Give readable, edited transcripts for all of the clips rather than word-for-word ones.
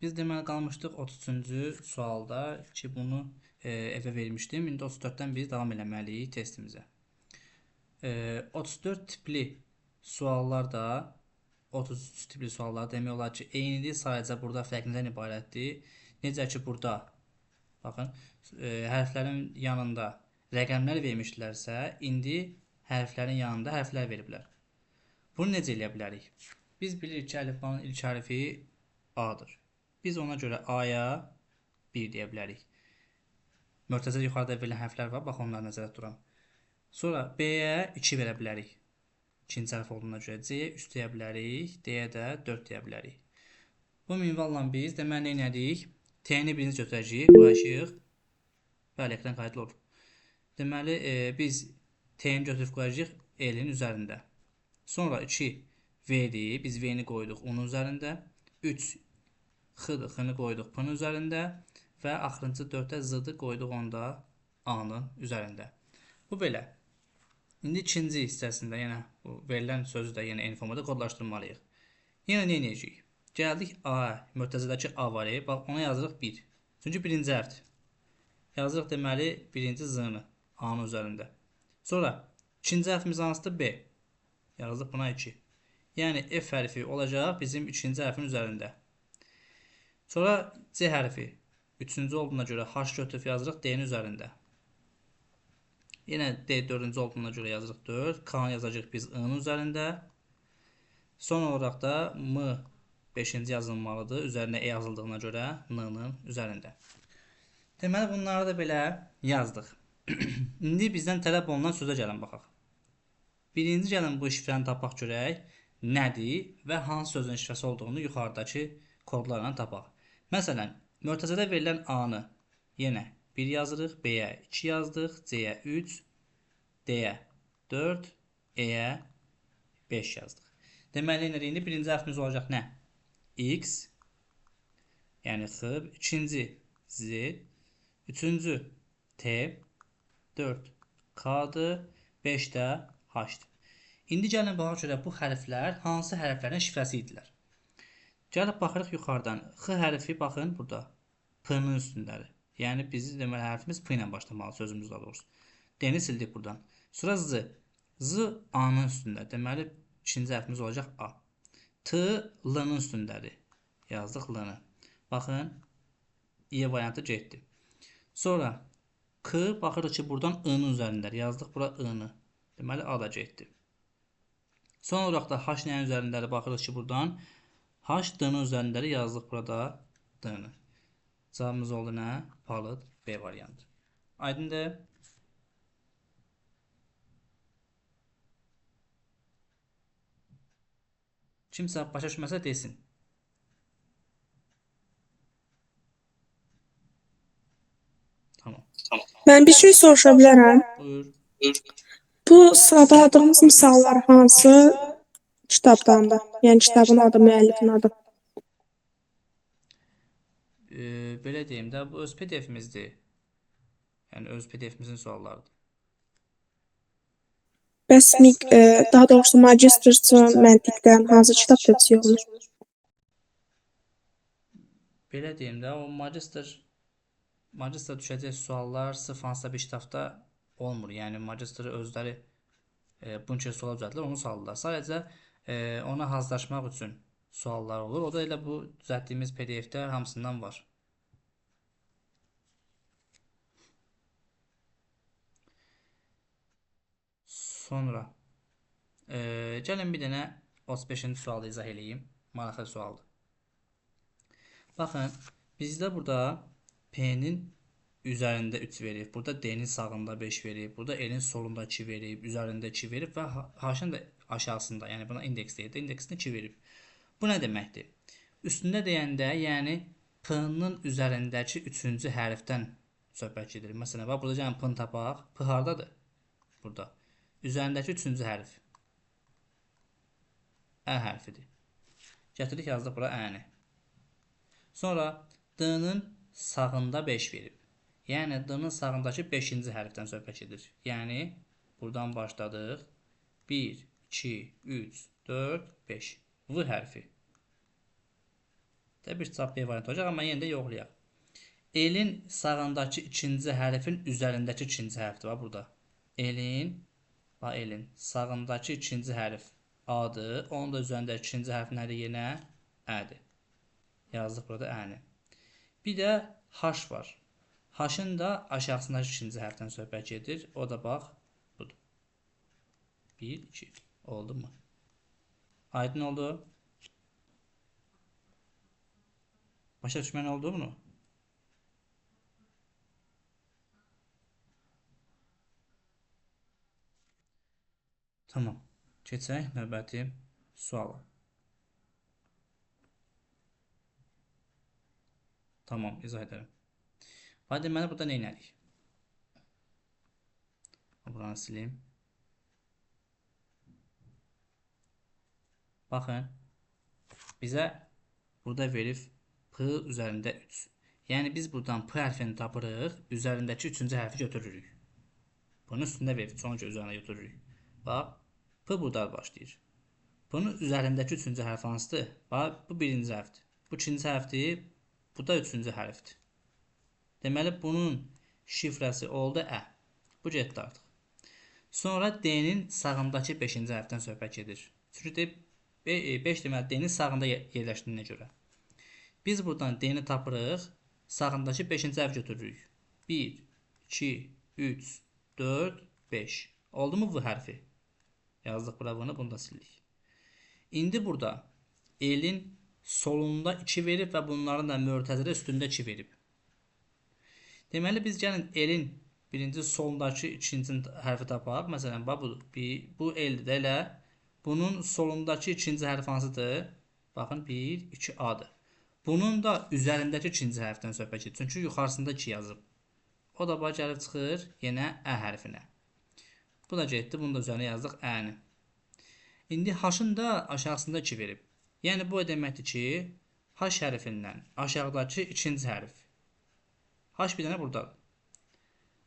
Biz deməli qalmışdıq 33-cü sualda ki, bunu evə vermişdim. İndi 34-dən biz davam eləməliyik testimizə. 34 tipli suallar da 33 tipli suallar demək olar ki, eynilik sadəcə burada fərqindən ibarətdir. Necə ki, burada baxın, hərflərin yanında rəqəmlər vermişdilərsə, indi hərflərin yanında hərflər veriblər. Bunu necə eləyə bilərik? Biz bilirik ki, əlifbanın ilk hərfi A-dır. Biz ona görə A-ya 1 deyə bilərik. Mörtəzə yuxarıda verilən hərflər var, bax onları nəzərdə tuturam. Sonra B-yə 2 verə bilərik. İkinci hərf olduğuna görə C-yə 3 deyə bilərik, D-yə də 4 deyə bilərik. Bu minvalla biz deməli nə edirik? T-ni birinci götürəcəyik, qoyacağıq. Bəli, ekran qayıtlı olur. Deməli biz T-ni götürüb qoyacağıq L-in üzərində. Sonra 2 V-dir, biz V-ni qoyduq onun üzərində. 3 X-dır, X-ni qoyduq P-nın üzərində və axırıncı 4-ə Z-ı qoyduq onda A-nın üzərində. Bu belə. İndi ikinci hissəsində yenə bu verilən sözü də yenə eyni formada kodlaşdırmalıyıq. Yenə nə edəcəyik? Gəldik A-ya, mörtəzədəki A var, bax ona yazırıq 1. Çünki birinci hərfdir. Yazırıq deməli birinci Z-nı A-nın üzərində. Sonra ikinci hərfimiz hansıdır? B. Yazırıq buna 2. Yəni F hərfi olacaq bizim ikinci hərfin üzərində. Sonra C hərfi. Üçüncü olduğuna görə H götürüb yazırıq D-nin üzərində. Yenə D dördüncü olduğuna görə yazırıq 4. K-nı yazacağıq biz I-nın üzərində. Son olaraq da M 5-ci yazılmalıdır. Üzərinə E yazıldığına görə N-nın üzərində. Deməli bunları da belə yazdıq. İndi bizdən tələb olunan sözə gəlin baxaq. Birinci gəlin bu şifrəni tapaq görək nədir və hansı sözün şifrəsi olduğunu yuxarıdakı kodlarla tapaq. Məsələn, mörtəzədə verilən A-nı yenə 1 yazırıq, B-yə 2 yazdıq, C-yə 3, D-yə 4, E-yə 5 yazdıq. Deməli, indi birinci hərfimiz olacaq nə? X, yəni X, ikinci Z, üçüncü T, 4 K-dır, 5 də H-dır. İndi gəlin baxaq görək bu hərflər hansı hərflərin şifrəsi idilər. Gəlib baxırıq yuxarıdan. X hərfi baxın burada. P-nın üstündədir. Yəni bizim deməli hərfimiz P ilə başlamalı sözümüz daha doğrusu. D-ni sildik buradan. Sonra Z. Z A-nın üstündədir. Deməli ikinci hərfimiz olacaq A. T L-nın üstündədir. Yazdıq L-nı. Baxın İ variantı getdi. Sonra K baxırıq ki buradan I-nın üzərindədir. Yazdıq bura I-nı. Deməli A da getdi. Son olaraq da H nəyin üzərindədir? Baxırıq ki buradan H D-nin üzərindədir. Yazdıq burada D-ni. Cavabımız oldu nə? Palıd B variantı. Aydındır? Kimsə başa düşməsə desin. Tamam. Mən bir şey soruşa bilərəm. Buyur. Bu sıraladığımız misallar hansı kitabdandır? Yəni kitabın adı, müəllifin adı. Belə deyim də, bu öz PDF-imizdir. Yəni öz PDF-imizin suallarıdır. Bəs daha doğrusu magistrçı məntiqdən hansı kitab tövsiyə olunur? Belə deyim də, o magistr düşəcək suallar sırf hansısa bir kitabda olmur. Yəni magistr özləri bunun üçün sual düzəltdilər, onu saldılar. Sadəcə ona hazırlaşmaq üçün suallar olur. O da elə bu düzəltdiyimiz PDF-də hamısından var. Sonra gəlin bir dənə 35-ci sualı izah edeyim. Maraqlı sualdır. Baxın, bizdə burada P-nin üzərində 3 verib, burada D-nin sağında 5 verib, burada L-in solunda 2 verib, üzərində 2 verib və H-ın da aşağısında, yəni buna indeks deyir, indeksində 2 verib. Bu nə deməkdir? Üstündə deyəndə, yəni P-nın üzərindəki 3-cü hərfdən söhbət gedir. Məsələn, bax burada gəlin P-ni tapaq. P hardadır? Burada. Üzərindəki 3-cü hərf Ə hərfidir. Gətirdik yazdıq bura Ə-ni. Sonra D-nin sağında 5 verib. Yəni D-nin sağındakı 5-ci hərfdən söhbət gedir. Yəni buradan başladıq. 1, 2, 3, 4, 5. V hərfi. də bir çap B variantı olacaq, amma yenə də yoxlayaq. Elin sağındakı ikinci hərfin üzərindəki ikinci hərfdir. Bax burada. Elin sağındakı ikinci hərf A-dır. Onun da üzərindəki ikinci hərf nədir yenə? Ə-dir. Yazdıq burada ə-ni. Bir də H var. H-ın da aşağısındakı ikinci hərfdən söhbət gedir. O da bax budur. 1, 2. Oldu mu? Aydın oldu. Başa düşmən oldu bunu? Tamam. Keçək növbəti suala. Tamam, izah edərəm. Deməli, burada nə edirik? Buranı sileyim. Baxın. Bizə burada verib P üzərində 3. Yəni, biz buradan P hərfini tapırıq, üzərindəki 3-cü hərfi götürürük. Bunun üstündə verib, sonra üzərinə götürürük. Bax, P burada başlayır. Bunun üzərindəki 3-cü hərf hansıdır? Bax, bu birinci hərfdir. Bu ikinci hərfdir, bu da 3-cü hərfdir. Deməli, bunun şifrəsi oldu ə. Bu getdi artıq. Sonra D-nin sağındakı 5-ci hərfdən söhbət gedir. Çünki 5 deməli D-nin sağında yerləşdiyinə görə. Biz buradan D-ni tapırıq, sağındakı 5-ci hərf götürürük. 1, 2, 3, 4, 5. Oldu mu bu hərfi? Yazdıq bura bunu da sildik. İndi burada elin solunda 2 verib və bunların da mörtəzədə üstündə 2 verib. Deməli, biz gəlin elin birinci solundakı ikinci hərfi tapaq. Məsələn, bu eldir də elə. Bunun solundakı ikinci hərf hansıdır? Baxın, 1, 2, A-dır. Bunun da üzərindəki ikinci hərfdən söhbət edir. Çünki yuxarısında 2 yazıb. O da gəlib çıxır yenə ə hərfinə. Bu da getdi, bunu da üzərinə yazdıq ə-ni. İndi H-ın da aşağısında 2 verib. Yəni, bu deməkdir ki, H hərfindən aşağıdakı ikinci hərf. H bir dənə buradadır.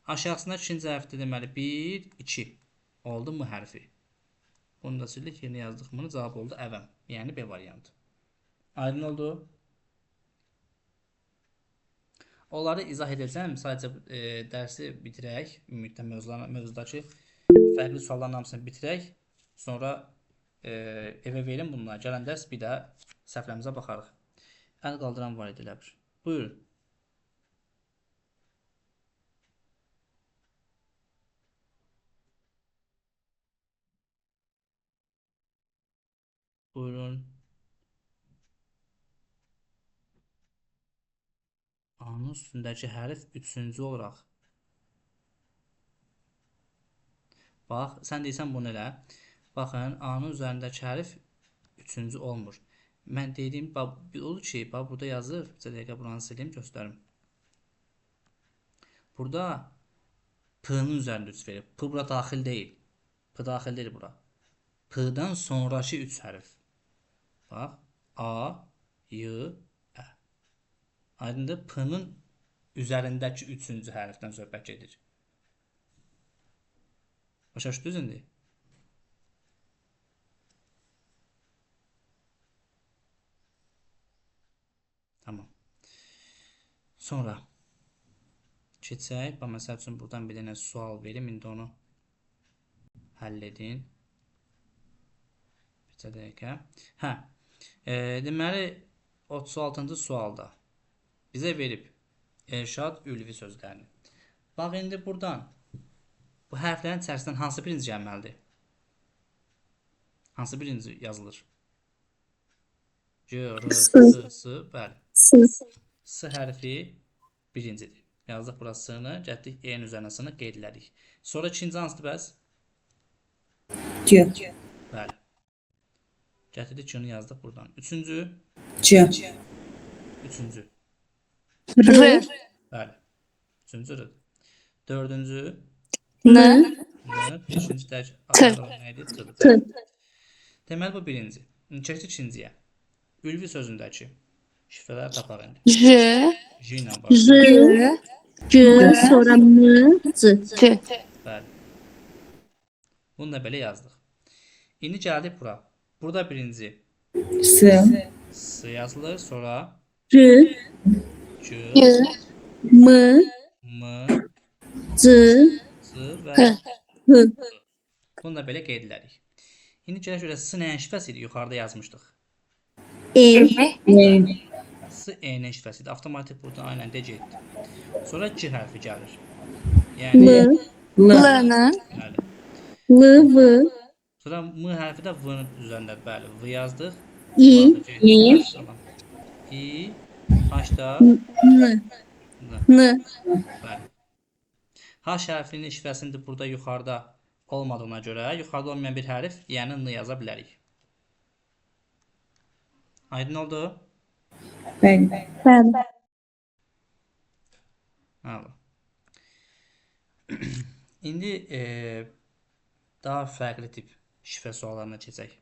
Aşağısında ikinci hərfdir, deməli 1, 2. Oldu mu hərfi? Bunu da sildik, yerinə yazdıq. Bunu cavab oldu əvəm. Yəni B variantı. Aydın oldu. Onları izah edəcəm. Sadəcə dərsi bitirək. Ümumiyyətlə mövzudakı fərqli sualların hamısını bitirək. Sonra evə verin bunları. Gələn dərs bir də səhvlərimizə baxarıq. Əl qaldıran var idi elə bir. Buyurun. Buyurun. A-nın üstündəki hərf 3-cü olaraq. Bax, sən deyirsən bunu elə. Baxın, A-nın üzərindəki hərf 3-cü olmur. Mən dediyim, odur ki, burada yazır. Bir dəqiqə buranı sileyim, göstərim. Burada P-nin üzərində 3 verib. P bura daxil deyil. P daxil deyil bura. P-dan sonraki 3 hərf. Bax, A, Y, Ə. Aydındır, P-nin üzərindəki 3-cü hərfdən söhbət gedir. Başa düşdünüz indi? Tamam. Sonra keçək. Məsəl üçün buradan bir dənə sual verim. İndi onu həll edin. Bir dəqiqə. Deməli 36-cı sualda bizə verib Elşad ülvi sözlərini. Bax, indi buradan bu hərflərin içərisindən hansı birinci gəlməlidir? Hansı birinci yazılır? C, R, S, S, bəli. S hərfi birincidir. Yazdıq burasını, getdik E-nin üzərinə S-ni qeydlədik. Sonra ikinci hansıdır bəs? C. Bəli. Gətirdik Q-nu yazdıq buradan. Üçüncü? C. Üçüncü. R, Bəli. Üçüncü R. Dördüncü? N, N. Beşinci dərc neydi? T. Deməli bu birinci. Keçdik ikinciyə. Ülvi sözündəki şifrələri tapaq indi. J, J ilə başlayır. J, G, sonra M, C. C, Bəli. Bunu da belə yazdıq. İndi gəldik bura. Burada birinci S. S yazılır, sonra R, C, Y, M, M, C, C və H, H. bunu da belə qeyd edirik. İndi gələk görə S nəyin şifrəsi idi? Yuxarıda yazmışdıq. E, M, N, S E-nin şifrəsi idi. Avtomatik buradan aynen D getdi. Sonra C hərfi gəlir. Yəni, L, L, L'nin, bəli. L, V, Sonra M hərfi də V-nin üzərindədir. Bəli, V yazdıq. I, V getdi. I, Tamam. I, H da N, N. N. Bəli. H hərfinin şifrəsində burada yuxarıda olmadığına görə yuxarıda olmayan bir hərf, yəni N yaza bilərik. Aydın oldu? bəli. Bəli. Bəli. İndi daha fərqli tip şifrə suallarına keçək.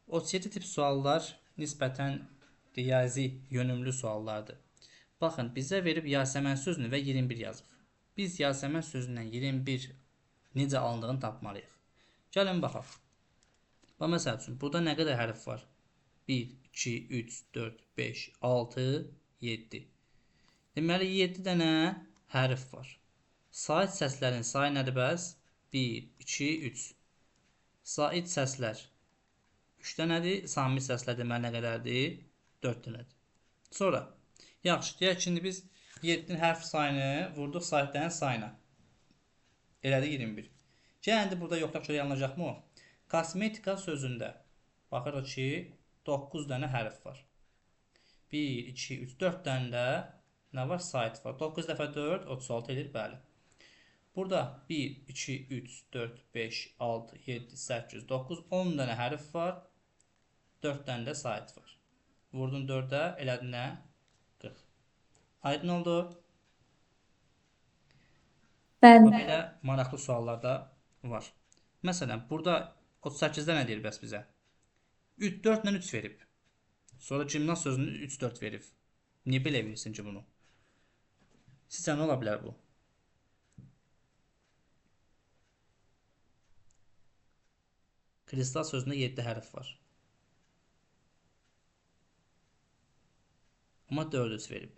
37 tip suallar nisbətən riyazi yönümlü suallardır. Baxın, bizə verib Yasəmən sözünü və 21 yazıb. Biz Yasəmən sözündən 21 necə alındığını tapmalıyıq. Gəlin baxaq. Bax, məsəl üçün, burada nə qədər hərf var? 1, 2, 3, 4, 5, 6, 7. Deməli, 7 dənə hərf var. Sait səslərin sayı nədir bəs? 1, 2, 3. Sait səslər 3 dənədir. Sami səslər deməli nə qədərdir? 4 dənədir. Sonra, yaxşı, deyək ki, biz 7-nin hərf sayını vurduq saitlərin sayına. Elədi 21. Gəlin, indi burada yoxlaq görə yanılacaqmı o? Kosmetika sözündə baxırıq ki, 9 dənə hərf var. 1, 2, 3, 4 dənə də nə var? Sait var. 9 dəfə 4, 36 edir, bəli. Burada 1, 2, 3, 4, 5, 6, 7, 8, 9, 10 dənə hərf var. 4 dənə də sait var. Vurdun 4-ə, elədin nə? 40. Aydın oldu? Bəli. Belə maraqlı suallar da var. Məsələn, burada 38-də nə deyir bəs bizə? 4 ilə 3 verib. Sonra gimnaz sözünü 3-4 verib. Niyə belə versin ki bunu? Sizcə nə ola bilər bu? Kristal sözündə 7 hərf var. Amma 400 verib.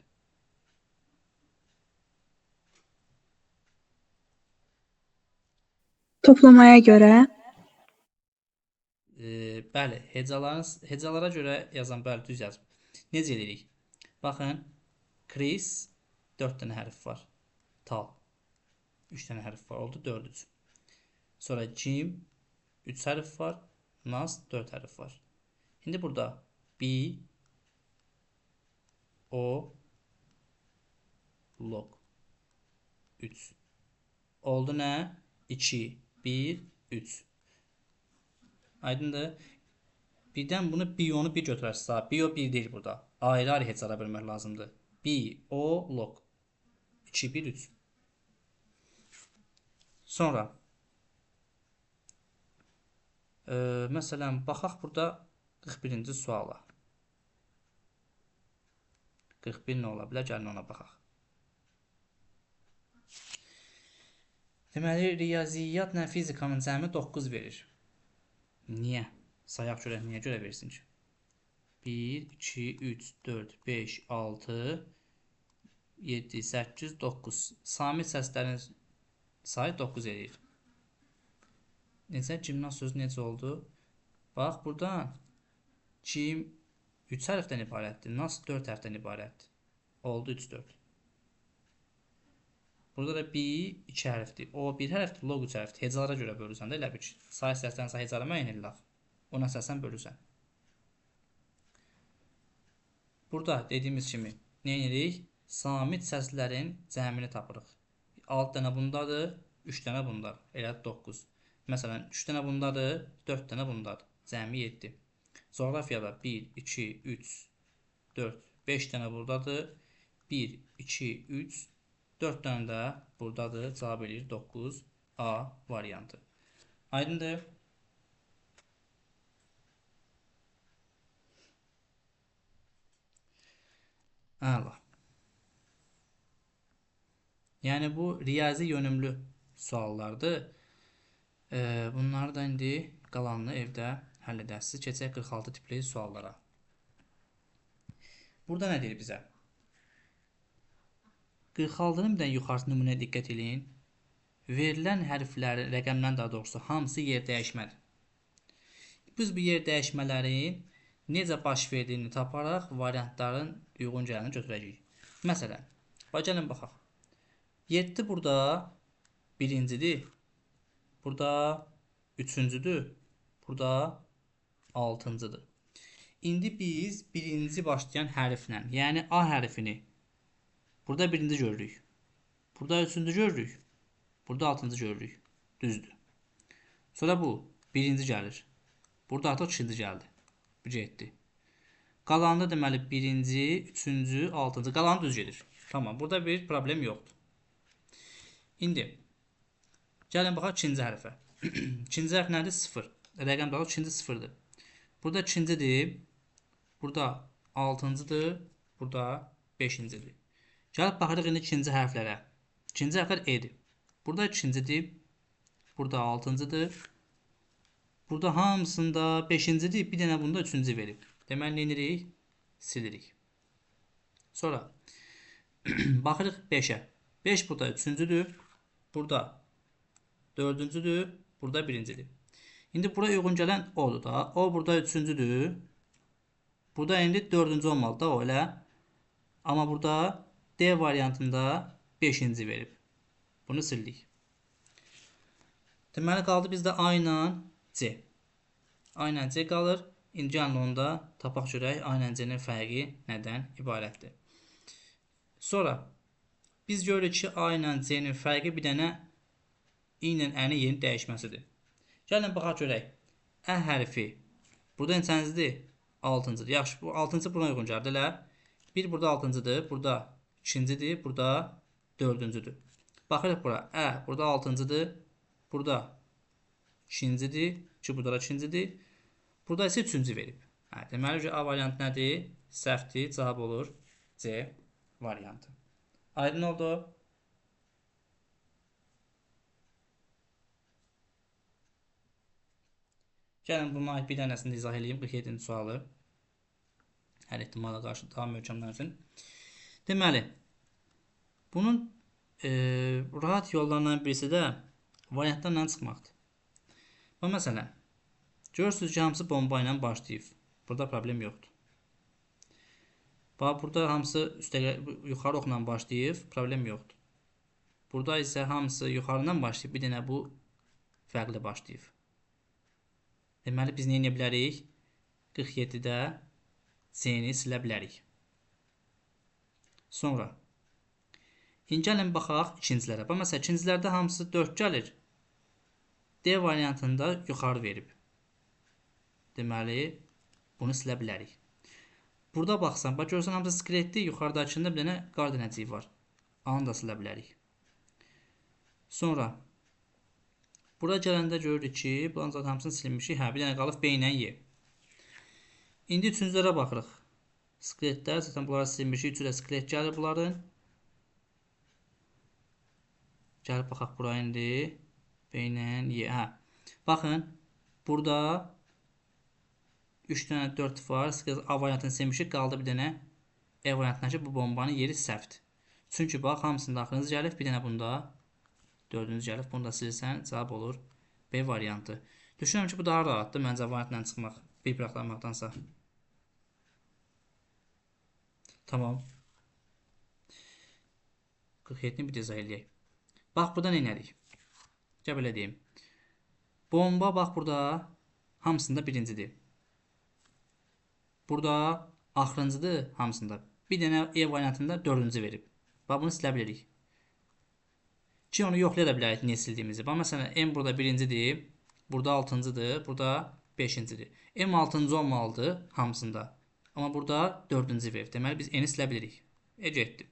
Toplamaya görə Bəli, hecalara görə yazan bəli düz yazıb. Necə edirik? Baxın, Chris 4 dənə hərf var. Tal 3 dənə hərf var. Oldu 400. Sonra Jim 3 hərf var. Nas 4 hərf var. İndi burada B, O, log 3. Oldu nə? 2, 1, 3. Aydındır. Birdən bunu bionu bir götürərsə, bio 1 deyil burada. Ayrı-ayrı hecara bölmək lazımdır. Bi, o, log. 2, 1, 3. Sonra məsələn, baxaq burada 41-ci suala. 41 nə ola bilər? Gəlin ona baxaq. Deməli, riyaziyyatla fizikanın cəmi 9 verir. Niyə? Sayaq görək, niyə görə versin ki? 1, 2, 3, 4, 5, 6, 7, 8, 9. Sami səslərin sayı 9 edir. Necə? Gimnaz sözü necə oldu? Bax, buradan Gim 3 hərfdən ibarətdir. Nas 4 hərfdən ibarətdir. Oldu 3, 4. Burada da B 2 hərfdir. O 1 hərfdir, log 3 hərfdir. Hecalara görə bölürsən də elə bir. Say səslərin sayı hecara müəyyən edirlər. Ona əsasən bölürsən. Burada dediyimiz kimi nə edirik? Samit səslərin cəmini tapırıq. 6 dənə bundadır, 3 dənə bundadır. Elə 9. Məsələn, 3 dənə bundadır, 4 dənə bundadır. Cəmi 7. Coğrafiyada 1, 2, 3, 4, 5 dənə buradadır. 1, 2, 3, 4 dənə də buradadır. Cavab eləyir 9. A variantı. Aydındır? Əla. Yəni bu riyazi yönümlü suallardır. Bunları da indi qalanını evdə həll edəsiniz. Keçək 46 tipli suallara. Burada nə deyir bizə? 46-nın bir dənə yuxarısı nümunəyə diqqət edin. Verilən hərflərin, rəqəmlərin daha doğrusu hamısı yer dəyişmədir. Biz bu yer dəyişmələrin necə baş verdiyini taparaq variantların uyğun gələni götürəcəyik. Məsələn, gəlin baxaq. 7 burada birincidir, burada üçüncüdür, burada altıncıdır. İndi biz birinci başlayan hərflə, yəni A hərfini burada birinci görürük, burada üçüncü görürük, burada altıncı görürük. Düzdür. Sonra bu birinci gəlir. Burada artıq ikinci gəldi. Bu getdi. Qalanında deməli birinci, üçüncü, altıncı. Qalanı düz gedir. Tamam. Burada bir problem yoxdur. İndi gəlin baxaq ikinci hərfə. İkinci hərf nədir? 0. Rəqəm daha ikinci 0'dır. Burada ikincidir. Burada altıncıdır. Burada beşincidir. Gəlib baxırıq indi ikinci hərflərə. İkinci hərflər E-dir. Burada ikincidir. Burada altıncıdır. Burada hamısında beşincidir. Bir dənə bunda üçüncü verib. Deməli, nə edirik? Silirik. Sonra baxırıq 5'ə. 5 burada üçüncüdür. Burada dördüncüdür. Burada birincidir. İndi bura uyğun gələn O'dur da. O burada üçüncüdür. Burada indi dördüncü olmalı da o elə. Amma burada D variantında beşinci verib. Bunu sildik. Deməli, qaldı bizdə A ilə C. A ilə C qalır. İndi gəlin onda tapaq görək A ilə C-nin fərqi nədən ibarətdir. Sonra biz görürük ki, A ilə C-nin fərqi bir dənə I ilə Ə-nin yerini dəyişməsidir. Gəlin baxaq görək. Ə hərfi burada neçəncidir? 6-cıdır. Yaxşı, bu 6-cı buna uyğun gəldi elə. Bir burada 6-cıdır, burada 2-cidir, burada 4-cüdür. Baxırıq bura. Ə burada 6-cıdır, burada 2-cidir, ki burada da 2-cidir. Burada isə 3-cü verib. Deməli ki, A variantı nədir? Səhvdir. Cavab olur C variantı. Aydın oldu? Gəlin buna ait bir dənəsini izah edeyim. 47-ci sualı. Hər ehtimala qarşı daha möhkəmlənsin. Deməli, bunun rahat yollarından birisi də variantlarla çıxmaqdır. Və məsələn, görürsünüz ki, hamısı bomba ilə başlayıb. Burada problem yoxdur. Bax, burada hamısı yuxarı oxla başlayıb, problem yoxdur. Burada isə hamısı yuxarıdan başlayıb, bir dənə bu fərqli başlayıb. Deməli, biz nə edə bilərik? 47-də C-ni silə bilərik. Sonra indi gəlin baxaq ikincilərə. Bax, məsələn, ikincilərdə hamısı 4 gəlir. D variantında yuxarı verib. Deməli, bunu silə bilərik. Burada baxsan, bax, görürsən hamısı skeletdir, yuxarıdakında bir dənə qar dənəciyi var. Onu da silə bilərik. Sonra bura gələndə görürük ki, bunların zaten hamısını silmişik. Bir dənə qalıb B ilə Y. İndi üçüncülərə baxırıq. Skeletlər, zaten bunları silmişik. Üçü də skelet gəlir bunların. Gəlib baxaq bura indi. B ilə Y. Baxın, burada 3 dənə 4 var. A variantını silmişik. Qaldı bir dənə E variantına ki, bu bombanın yeri səhvdir. Çünki bax, hamısında axırıncı gəlib. Bir dənə bunda dördüncü gəlib. Bunu da silsən, cavab olur B variantı. Düşünürəm ki, bu daha rahatdır. Məncə variantla çıxmaq, bir bıraxlamaqdansa. Tamam. 47-ni bir izah eləyək. Bax, burada nə elədik? Gəl belə deyim. Bomba, bax, burada hamısında birincidir. Burada axırıncıdır hamısında. Bir dənə E variantında dördüncü verib. Bax, bunu silə bilirik. Ki, onu yoxlaya da bilərik niyə sildiyimizi. Bax, məsələn, M burada birincidir. Burada altıncıdır. Burada beşincidir. M altıncı olmalıdır hamısında. Amma burada dördüncü verib. Deməli, biz N-i silə bilirik. Getdi.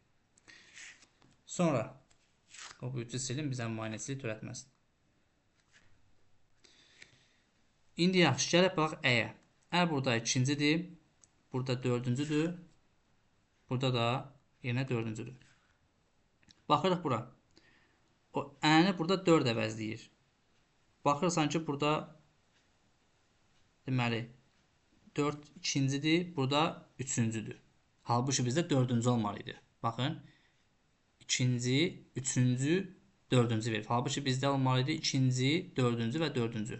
Sonra o bu üçü silin, bizə müayinəçilik törətməsin. İndi yaxşı, gəlib bax Ə-yə. Ə burada ikincidir. Burada dördüncüdür. Burada da yenə dördüncüdür. Baxırıq bura. O Ə-ni burada 4 əvəzləyir. Baxırsan ki, burada deməli 4 ikincidir, burada üçüncüdür. Halbuki bizdə 4-cü olmalıydı. Baxın. İkinci, üçüncü, dördüncü verib. Halbuki bizdə olmalıydı ikinci, dördüncü və dördüncü.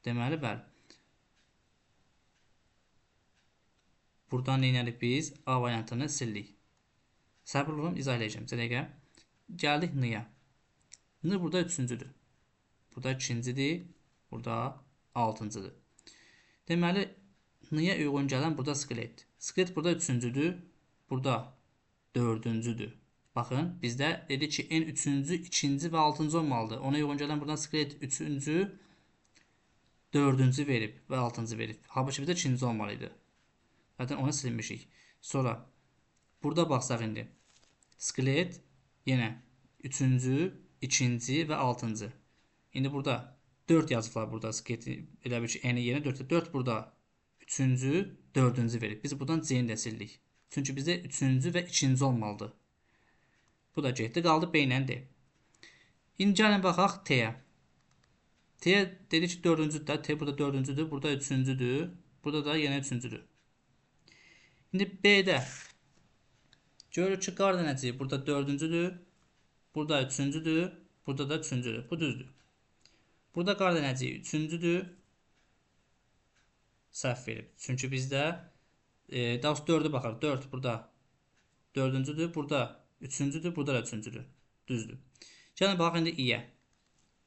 Deməli, bəli. Buradan neynədik biz? A variantını sildik. Səbir olun, izah edəcəm. Dəqiqə. Gəldik N-ya. N burada üçüncüdür. Burada ikincidir. Burada altıncıdır. Deməli, N-ya uyğun gələn burada skelet. Skelet burada üçüncüdür. Burada dördüncüdür. Baxın, bizdə dedi ki, N üçüncü, ikinci və altıncı olmalıdır. Ona uyğun gələn buradan skelet üçüncü, dördüncü verib və altıncı verib. Halbuki bizdə ikinci olmalıydı. Zaten onu silmişik. Sonra burada baxsaq indi. Skelet yenə üçüncü, ikinci və altıncı. İndi burada 4 yazıblar burada skeleti. Elə bir ki, N-i yenə 4. 4 burada üçüncü, dördüncü verib. Biz buradan C-ni də sildik. Çünki bizdə üçüncü və ikinci olmalıdır. Bu da getdi. Qaldı B ilə D. İndi gəlin baxaq T-yə. T-yə dedi ki, dördüncüdür də. T burada dördüncüdür. Burada üçüncüdür. Burada da yenə üçüncüdür. İndi B-də görürük ki, qardənəci burada dördüncüdür. Burada üçüncüdür. Burada da üçüncüdür. Bu düzdür. Burada qardənəci üçüncüdür. Səhv verib. Çünki bizdə daha sonra 4-ə baxar. 4 burada dördüncüdür. Burada üçüncüdür. Burada da üçüncüdür. Düzdür. Gəlin baxaq indi i-yə.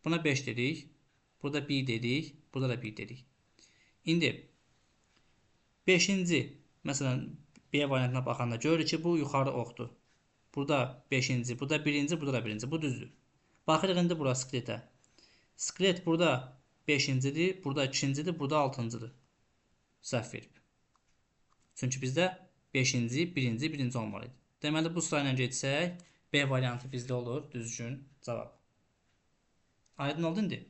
Buna 5 dedik. Burada 1 dedik. Burada da 1 dedik. İndi 5-ci məsələn B variantına baxanda görürük ki, bu yuxarı oxdur. Burada 5-ci, burada 1-ci, burada da 1-ci. Bu düzdür. Baxırıq indi bura skeletə. Skelet burada 5-cidir, burada 2-cidir, burada 6-cıdır. Səhv verib. Çünki bizdə 5-ci, 1-ci, 1-ci olmalıydı. Deməli, bu sırayla getsək, B variantı bizdə olur, düzgün cavab. Aydın oldu indi?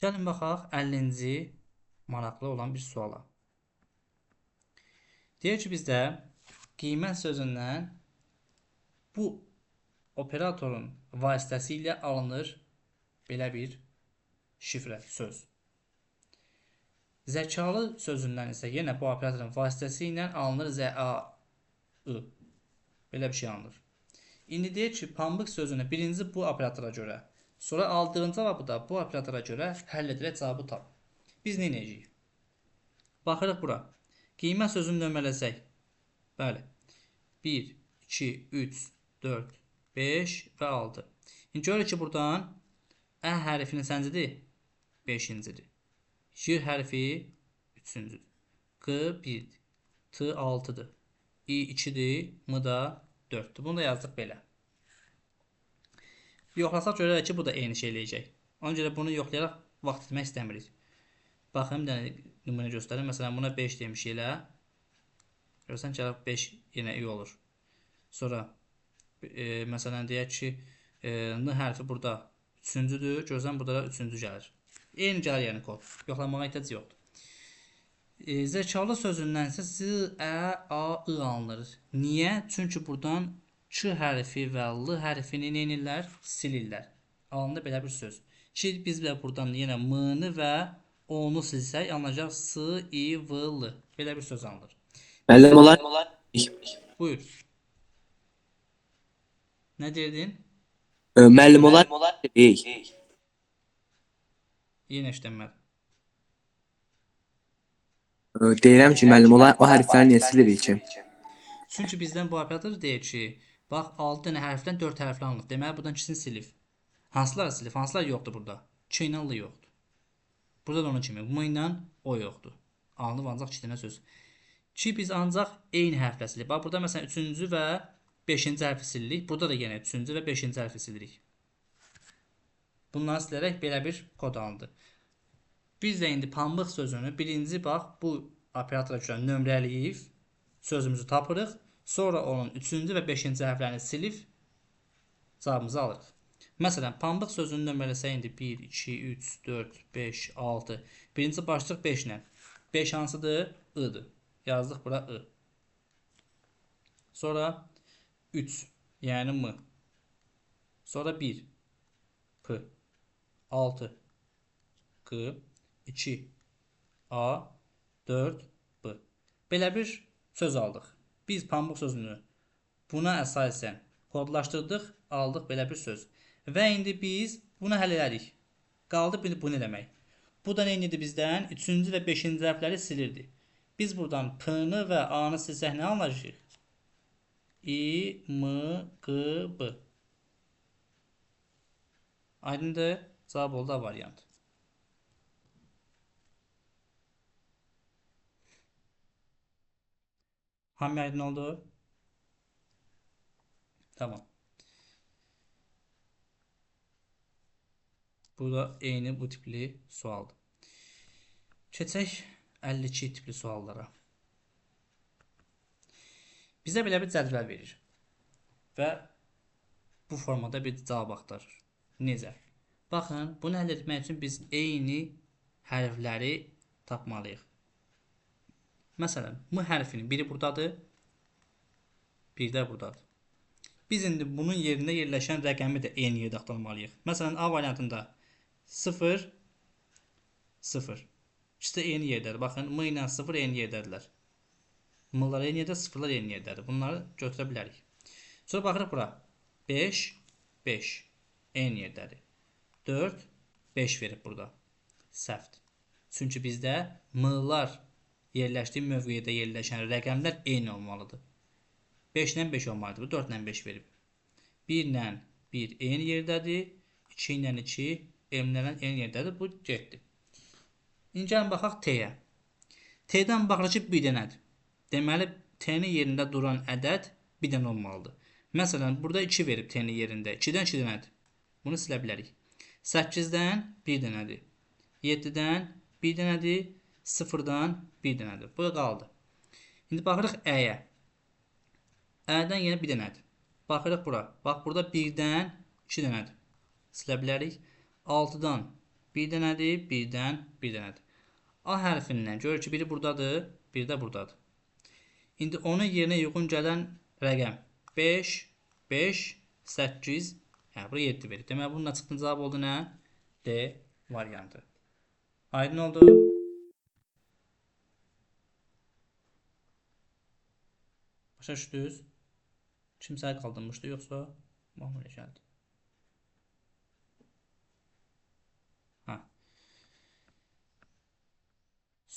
Gəlin baxaq 50-ci maraqlı olan bir suala. Deyir ki, bizdə qiymət sözündən bu operatorun vasitəsilə alınır belə bir şifrə, söz. Zəkalı sözündən isə yenə bu operatorun vasitəsilə alınır ZAI. Belə bir şey alınır. İndi deyir ki, pambıq sözünü birinci bu operatora görə, sonra aldığın cavabı da bu operatora görə həll edilərək cavabı tap. Biz nə edəcəyik? Baxırıq bura. Qiymət sözünü nömrələsək. Bəli. 1, 2, 3, 4, 5 və 6. İndi görürük ki, buradan Ə hərfinin səncidir? 5-cidir. J hərfi 3-cüdür. Q 1-dir. T 6-dır. I 2-dir. M da 4-dür. Bunu da yazdıq belə. Yoxlasaq görərək ki, bu da eyni şey eləyəcək. Ona görə bunu yoxlayaraq vaxt etmək istəmirik. Baxın, bir dənə nümunə göstərim. Məsələn, buna 5 demiş elə. Görürsən ki, 5 yenə i olur. Sonra, məsələn, deyək ki, N hərfi burada 3-cüdür. Görürsən, burada da 3-cü gəlir. Eyni gəlir yəni kod. Yoxlamağa ehtiyac yoxdur. Zəkalı sözündən isə Z, Ə, A, I alınır. Niyə? Çünki buradan Ç hərfi və L hərfini neynirlər? Silirlər. Alınır belə bir söz. Ki, biz də buradan yenə M-ni və O-nu silsək, alınacaq S, I, V, L. Belə bir söz alınır. Müəllim olar. Buyur. Nə dedin? Müəllim olar. Yenə işlənmədi. Deyirəm ki, müəllim olar. O hərfləri niyə silirik ki? Çünki bizdən bu operator deyir ki, bax 6 dənə hərfdən 4 hərflə alınıb. Deməli, buradan ikisini silib. Hansılar silib? Hansılar yoxdur burada? Ç ilə L yoxdur. Burada da onun kimi. M ilə O yoxdur. Alınıb ancaq 2 dənə söz. Ki biz ancaq eyni hərflə silib. Bax, burada məsələn 3-cü və 5-ci hərfi silirik. Burada da yenə 3-cü və 5-ci hərfi silirik. Bunları silərək belə bir kod alındı. Biz də indi pambıq sözünü birinci bax bu operatora görə nömrələyib sözümüzü tapırıq. Sonra onun 3-cü və 5-ci hərflərini silib cavabımızı alırıq. Məsələn, pambıq sözünü nömrələsək indi 1, 2, 3, 4, 5, 6. Birinci başlıq 5 ilə. 5 hansıdır? I-dır. Yazdıq bura I. Sonra 3, yəni M. Sonra 1, P. 6, Q. 2, A. 4, B. Belə bir söz aldıq. Biz pambıq sözünü buna əsasən kodlaşdırdıq, aldıq belə bir söz. Və indi biz bunu həll elədik. Qaldı bunu eləmək. Bu da nə idi bizdən? 3-cü və 5-ci hərfləri silirdi. Biz buradan P-ni və A-nı silsək nə alacağıq? İ, M, Q, B. Aydındır? Cavab oldu A variantı. Hamı aydın oldu? Tamam. Bu da eyni bu tipli sualdır. Keçək 52 tipli suallara. Bizə belə bir cədvəl verir və bu formada bir cavab axtarır. Necə? Baxın, bunu həll etmək üçün biz eyni hərfləri tapmalıyıq. Məsələn, M hərfinin biri buradadır, bir də buradadır. Biz indi bunun yerində yerləşən rəqəmi də eyni yerdə axtarmalıyıq. Məsələn, A variantında 0, 0. İkisi də eyni yerdədir. Baxın, M ilə 0 eyni yerdədirlər. M-lar eyni yerdə, 0-lar eyni yerdədir. Bunları götürə bilərik. Sonra baxırıq bura. 5, 5. Eyni yerdədir. 4, 5 verib burada. Səhvdir. Çünki bizdə M-lar yerləşdiyi mövqedə yerləşən rəqəmlər eyni olmalıdır. 5 ilə 5 olmalıdır. Bu 4 ilə 5 verib. 1 ilə 1 eyni yerdədir. 2 ilə 2 M-lərlə eyni yerdədir. Bu getdi. İndi gəlin baxaq T-yə. T-dən baxırıq ki, bir dənədir. Deməli, T-nin yerində duran ədəd bir dənə olmalıdır. Məsələn, burada 2 verib T-nin yerində. 2-dən 2 dənədir. Bunu silə bilərik. 8-dən 1 dənədir. 7-dən 1 dənədir. 0-dan 1 dənədir. Bu da qaldı. İndi baxırıq Ə-yə. Ə-dən yenə 1 dənədir. Baxırıq bura. Bax, burada 1-dən 2 dənədir. Silə bilərik. 6-dan 1 dənədir. 1-dən 1 dənədir. A hərfindən görür ki, biri buradadır, biri də buradadır. İndi onun yerinə uyğun gələn rəqəm 5, 5, 8, yəni bura 7 verir. Deməli, bununla çıxdığın cavab oldu nə? D variantı. Aydın oldu? Başa düşdünüz? Kimsə qaldırmışdı, yoxsa Mahmud gəldi.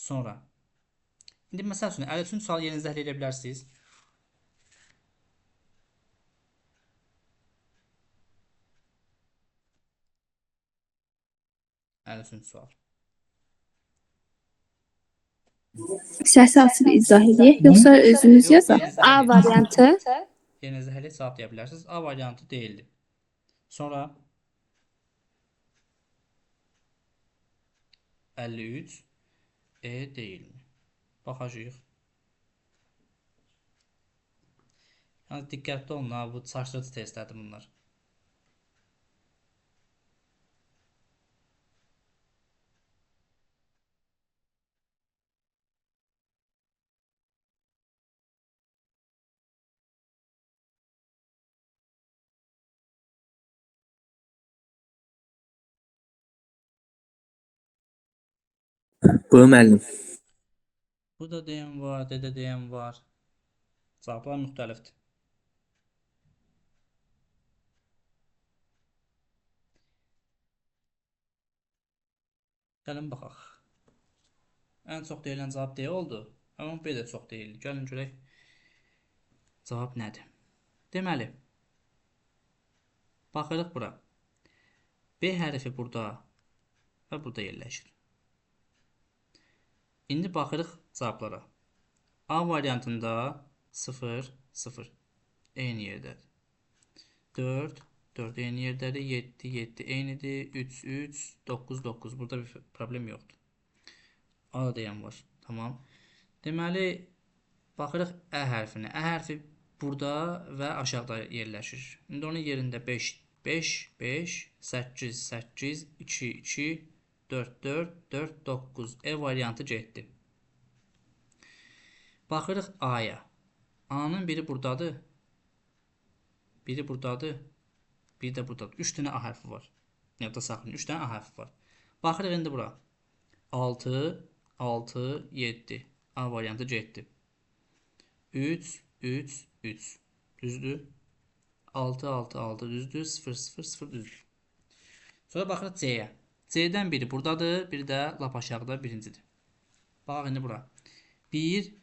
Sonra. İndi məsəl üçün 53 sual yerinizdə həll edə bilərsiniz. Sual. Səsi açıb izah edək, yoxsa özünüz yazaq? A variantı. Yerinizdə həll et cavab deyə bilərsiniz. A variantı deyildi. Sonra 53 deyilmi? Baxacağıq. Yəni diqqətli olun, bu çaşdırıcı testlərdir bunlar. Bu müəllim. Bu da deyən var, D-də deyən var. Cavablar müxtəlifdir. Gəlin baxaq. Ən çox deyilən cavab D oldu. Amma B də çox deyildi. Gəlin görək cavab nədir? Deməli, baxırıq bura. B hərfi burada və burada yerləşir. İndi baxırıq cavablara. A variantında 0, 0 eyni yerdədir. 4, 4 eyni yerdədir. 7, 7 eynidir. 3, 3, 9, 9. Burada bir problem yoxdur. A deyən var. Tamam. Deməli, baxırıq Ə hərfinə. Ə hərfi burada və aşağıda yerləşir. İndi onun yerində 5, 5, 5, 8, 8, 2, 2, 4, 4, 4, 9. E variantı getdi. Baxırıq A-ya. A'nın biri buradadır. Biri buradadır. Bir də buradadır. 3 dənə A hərfi var. Yadda saxlayın. 3 dənə A hərfi var. Baxırıq indi bura. 6, 6, 7. A variantı getdi. 3, 3, 3. Düzdür? 6, 6, 6 düzdür. 0, 0, 0 düzdür. Sonra baxırıq C-yə. C-dən biri buradadır. Biri də lap aşağıda birincidir. Bax indi bura. 1,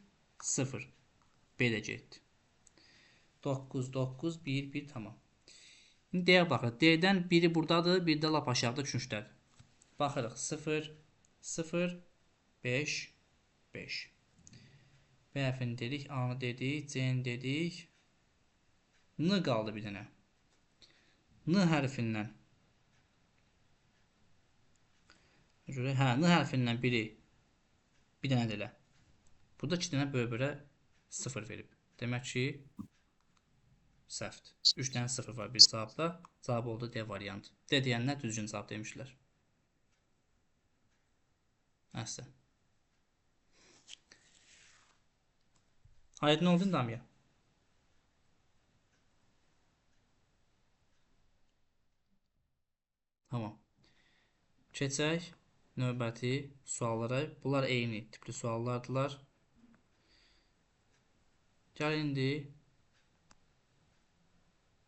0. B də getdi. 9, 9, 1, 1 tamam. İndi D-yə baxırıq. D-dən biri buradadır. Biri də lap aşağıda üçüncüdədir. Baxırıq. 0, 0, 5, 5. B hərfini dedik. A-nı dedik. C-ni dedik. N qaldı bir dənə. N hərfindən. Hə, N hərfindən biri. Bir dənə də elə. Burada 2 dənə böy-börə 0 verib. Demək ki, səhvdir. 3 dənə 0 var bir cavabda. Cavab oldu D variantı. D deyənlər düzgün cavab demişlər. Əslə. Aydın oldu Damiya? Tamam. Keçək növbəti suallara. Bunlar eyni tipli suallardılar. Gəl indi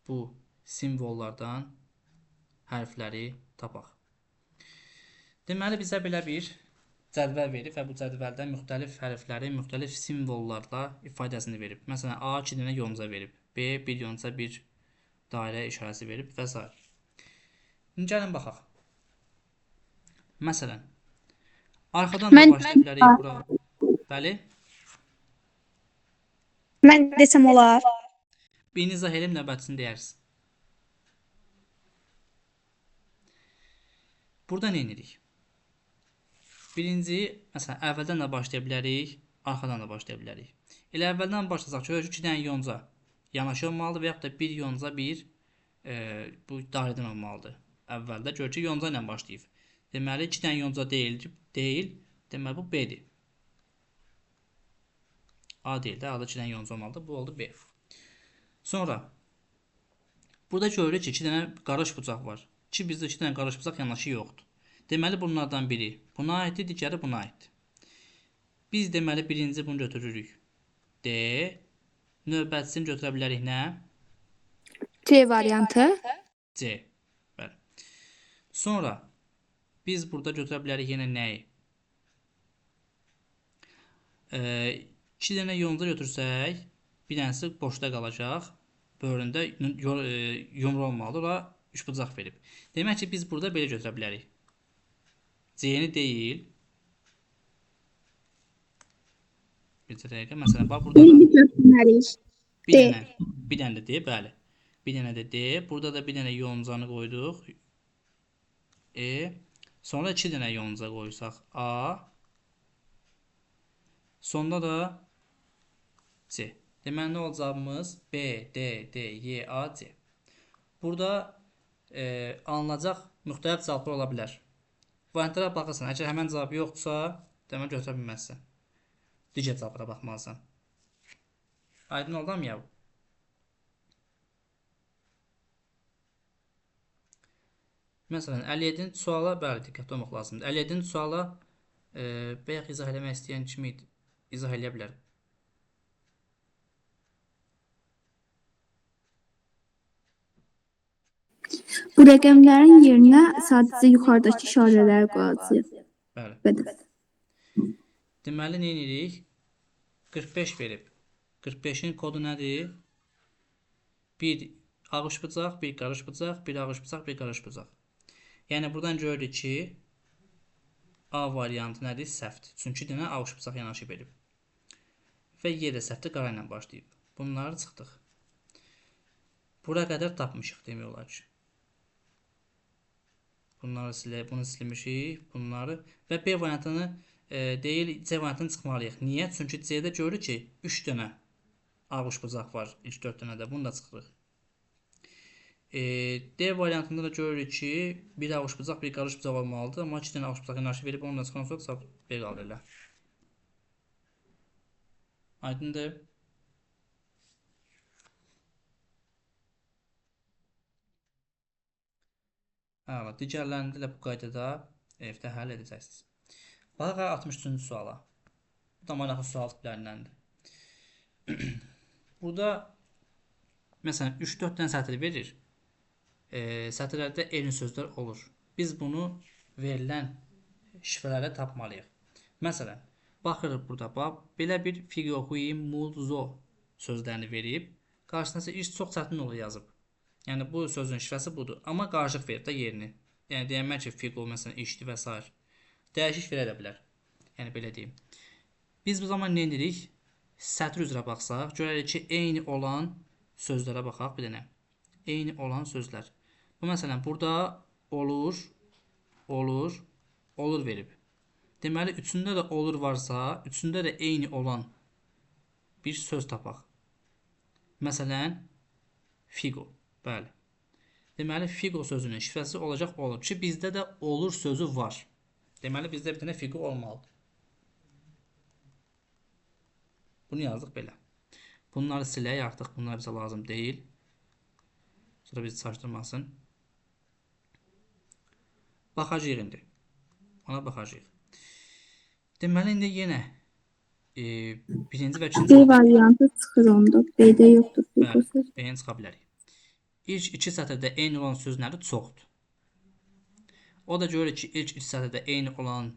bu simvollardan hərfləri tapaq. Deməli, bizə belə bir cədvəl verib və bu cədvəldə müxtəlif hərfləri müxtəlif simvollarla ifadəsini verib. Məsələn, A 2 dənə yonca verib, B 1 yonca 1 dairə işarəsi verib və s. İndi gəlin baxaq. Məsələn, arxadan da başlaya bilərik bura. Bəli. Mən desəm olar. Birini izah edib növbətisini deyərsiniz. Burada nə edirik? Birinci, məsələn, əvvəldən də başlaya bilərik, arxadan da başlaya bilərik. Elə əvvəldən başlasaq ki, 2 dənə yonca yanaşı olmalıdır və yaxud da bir yonca bir bu dairədən olmalıdır. Əvvəldə gör ki, yonca ilə başlayıb. Deməli, 2 dənə yonca deyil, deməli bu B-dir. A deyil də, A-da 2 dənə yonca olmalıdır, bu oldu B. Sonra, burada görürük ki, 2 dənə qarış bucaq var. Ki, bizdə 2 dənə qarış bucaq yanaşı yoxdur. Deməli, bunlardan biri buna aiddir, digəri buna aiddir. Biz deməli, birinci bunu götürürük. D. Növbətisini götürə bilərik nə? C variantı. C. Bəli. Sonra, biz burada götürə bilərik yenə nəyi? 2 dənə yonca götürsək, bir dənəsi boşda qalacaq. Böhründə yumru olmalıdır. Ora 3 bucaq verib. Demək ki, biz burada belə götürə bilərik. C-ni deyil. Bir dəqiqə, məsələn, bax burada da bir dənə də D, bəli. Bir dənə də D. Burada da bir dənə yoncanı qoyduq. E. Sonra 2 dənə yonca qoysaq. A. Sonda da C. Deməli, nə olacaqımız? B, D, D, Y, A, C. Burada alınacaq müxtəlif cavablar ola bilər. Variantlara baxırsan, əgər həmən cavab yoxdursa, demək götürə bilməzsən. Digər cavablara baxmalısan. Aydın oldu mu ya? Məsələn, 57-ci suala, bəli, diqqətli olmaq lazımdır. 57-ci suala bayaq izah eləmək istəyən kimi izah eləyə bilər. Bu rəqəmlərin yerinə sadəcə yuxarıdakı işarələr qoyacağıq. Bəli. Deməli, nə edirik? 45 verib. 45-in kodu nədir? Bir ağış bucaq, bir qarış bucaq, bir ağış bucaq, bir qarış bucaq. Yəni, buradan görürük ki, A variantı nədir? Səhvdir. Çünki dənə ağış bucaq yanaşı verib. Və Y də səhvdir, qara ilə başlayıb. Bunları çıxdıq. Bura qədər tapmışıq, demək olar ki. Bunu silmişik, bunları və B variantını deyil, C variantını çıxmalıyıq. Niyə? Çünki C-də görürük ki, 3 dənə ağış bucaq var, ilk 4 dənə də, bunu da çıxırıq. D variantında da görürük ki, bir ağış bucaq, bir qarış bucaq olmalıdır, amma 2 dənə ağış bucaq yanaşı verib, ondan çıxan sonra cavab B qalır elə. Aydındır. Əla. Digərlərini də bu qaydada evdə həll edəcəksiniz. Baxaq 63-cü suala. Bu da maraqlı sual tiplərindəndir. Burada məsələn 3-4 dənə sətr verir. Sətirlərdə eyni sözlər olur. Biz bunu verilən şifrələrlə tapmalıyıq. Məsələn, baxırıq burada bax, belə bir fiqo, hui, mul, zo sözlərini verib. Qarşısına isə iş çox çətin olur yazıb. Yəni bu sözün şifrəsi budur. Amma qarışıq verib də yerini. Yəni deyəmək ki, fiqo məsələn işdi və s. Dəyişik verə də bilər. Yəni belə deyim. Biz bu zaman nə edirik? Sətr üzrə baxsaq, görərik ki, eyni olan sözlərə baxaq bir dənə. Eyni olan sözlər. Bu məsələn burada olur, olur, olur verib. Deməli, üçündə də olur varsa, üçündə də eyni olan bir söz tapaq. Məsələn, fiqo. Bəli. Deməli, fiqo sözünün şifrəsi olacaq olur ki, bizdə də olur sözü var. Deməli, bizdə bir dənə fiqo olmalıdır. Bunu yazdıq belə. Bunları silək artıq. Bunlar bizə lazım deyil. Sonra bizi çaşdırmasın. Baxacağıq indi. Ona baxacağıq. Deməli, indi yenə birinci və ikinci B variantı çıxır onda. B-də yoxdur. bəli, B-yə çıxa bilərik. İlk iki sətirdə eyni olan sözləri çoxdur. O da görür ki, ilk iki sətirdə eyni olan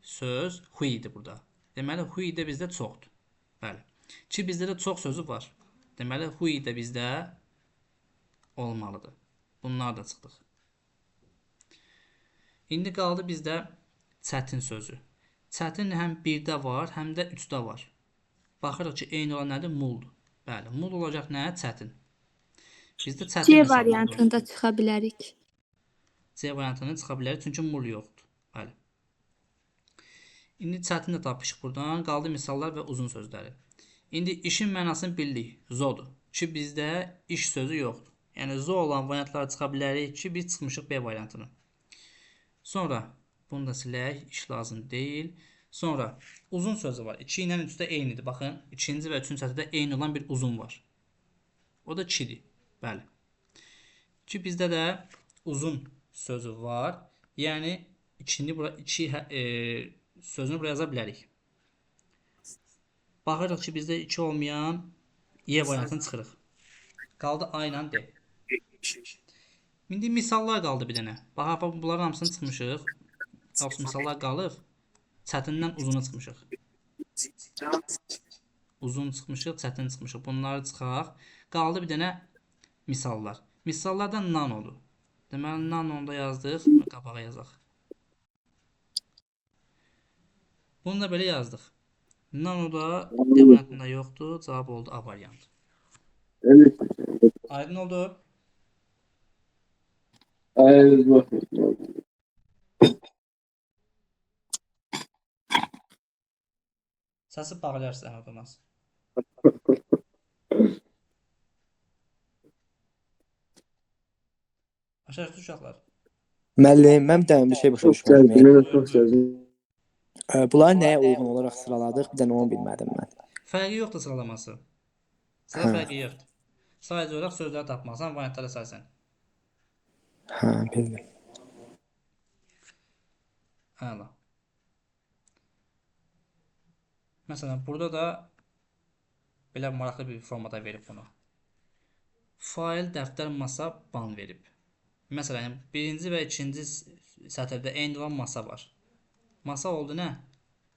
söz hui idi burada. Deməli, hui də bizdə çoxdur. Bəli. Ki, bizdə də çox sözü var. Deməli, hui də bizdə olmalıdır. Bunlar da çıxdıq. İndi qaldı bizdə çətin sözü. Çətin həm 1-də var, həm də 3-də var. Baxırıq ki, eyni olan nədir? Muldur. Bəli, mul olacaq nə? Çətin. Bizdə çətin C hesablanır. variantında çıxa bilərik. C variantını çıxa bilərik, çünki mul yoxdur. Bəli. İndi çətin də tapışıq buradan. Qaldı misallar və uzun sözləri. İndi işin mənasını bildik. Zodur. Ki, bizdə iş sözü yoxdur. Yəni, zo olan variantlara çıxa bilərik ki, biz çıxmışıq B variantını. Sonra bunu da silək, iş lazım deyil. Sonra uzun sözü var. 2 ilə 3-də eynidir. Baxın, ikinci və üçüncü sətirdə eyni olan bir uzun var. O da 2-dir. Bəli. Ki bizdə də uzun sözü var. Yəni iki sözünü buraya yaza bilərik. Baxırıq ki, bizdə 2 olmayan Y variantını çıxırıq. Qaldı A ilə D. İndi misallar qaldı bir dənə. Baxaq, bunların hamısını çıxmışıq. Yoxsa misallar qalıb. Çətindən uzuna çıxmışıq. Uzun çıxmışıq, çətin çıxmışıq. Bunları çıxaq. Qaldı bir dənə misallar. Misallardan nanodur. Deməli, nanonu da yazdıq. Qabağa yazaq. Bunu da belə yazdıq. Nano da D variantında yoxdur. Cavab oldu A variantı. Evet. Aydın oldu. Evet. Səsi bağlayarsın Əhməd. Aşağı uşaqlar. Müəllim, mən bir dənə bir şey başa Çok düşmədim. güzel, çok güzel. Bunları nəyə uyğun olaraq sıraladıq? Bir dənə onu bilmədim mən. Fərqi yoxdur sıralaması. Sıra fərqi yoxdur. Sadəcə olaraq sözləri tapmasan, variantlara saysan. Hə, bildim. Əla. Məsələn, burada da belə maraqlı bir formada verib bunu. Fail, dəftər, masa, ban verib. Məsələn, birinci və ikinci sətirdə eyni olan masa var. Masa oldu nə?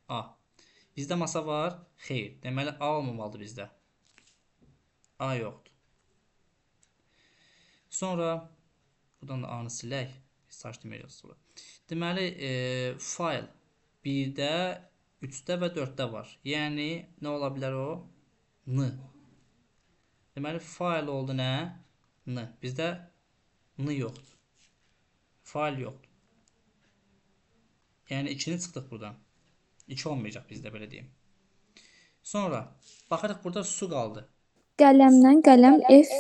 A. Bizdə masa var? Xeyr. Deməli, A olmamalıdır bizdə. A yoxdur. Sonra, buradan da A-nı silək. Saç deməyəcək sonra. Deməli, fail 1-də, 3-də və 4-də var. Yəni, nə ola bilər o? N. Deməli, fail oldu nə? N. Bizdə N yoxdur. Fail yoxdur. Yəni, 2-ni çıxdıq buradan. 2 olmayacaq bizdə, belə deyim. Sonra, baxırıq burada su qaldı. Qələmdən qələm F.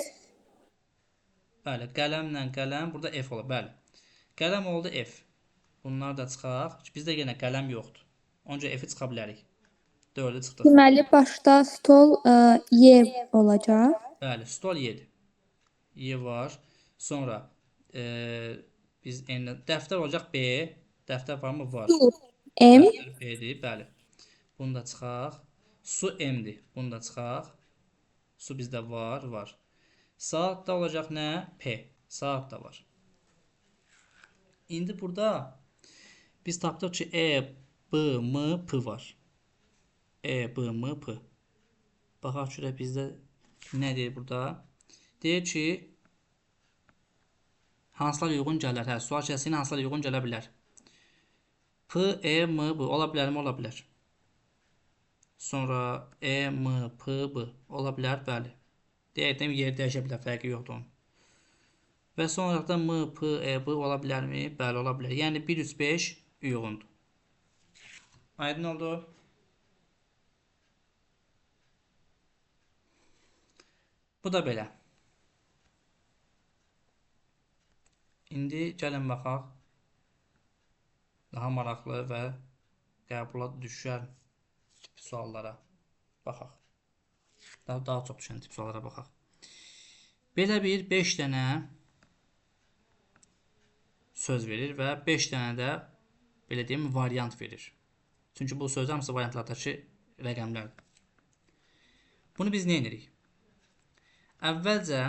Bəli, qələmlə qələm, burada F olur, bəli. Qələm oldu F. Bunlar da çıxaq. Bizdə yenə qələm yoxdur. Onca F-i çıxa bilərik. 4-ü çıxdıq. Deməli, başda stol Y olacaq. Bəli, stol 7. Y var. Sonra Biz n dəftər olacaq B. Dəftər varmı? Var. M, Dəftər B-dir, bəli. Bunu da çıxaq. Su M-dir. Bunu da çıxaq. Su bizdə var. Saat da olacaq nə? P. Saat da var. İndi burada biz tapdıq ki, E, B, M, P var. E, B, M, P. Baxaq şuraya bizdə nə deyir burada? Deyir ki, hansılar uyğun gələr? Hə, sual şəklində hansılar uyğun gələ bilər? P, E, M, B ola bilərmi? Ola bilər. Sonra E, M, P, B ola bilər, bəli. Deyək, yeri dəyişə bilər, fərqi yoxdur onun. Və sonra da M, P, E, B ola bilərmi? Bəli, ola bilər. Yəni 1, 3, 5 uyğundur. Aydın oldu? Bu da belə. İndi gəlin baxaq daha maraqlı və qəbula düşən tip suallara baxaq. Daha çox düşən tip suallara baxaq. Belə bir 5 dənə söz verir və 5 dənə də belə deyim variant verir. Çünki bu söz hamısı variantlardakı rəqəmlərdir. Bunu biz nə edirik? Əvvəlcə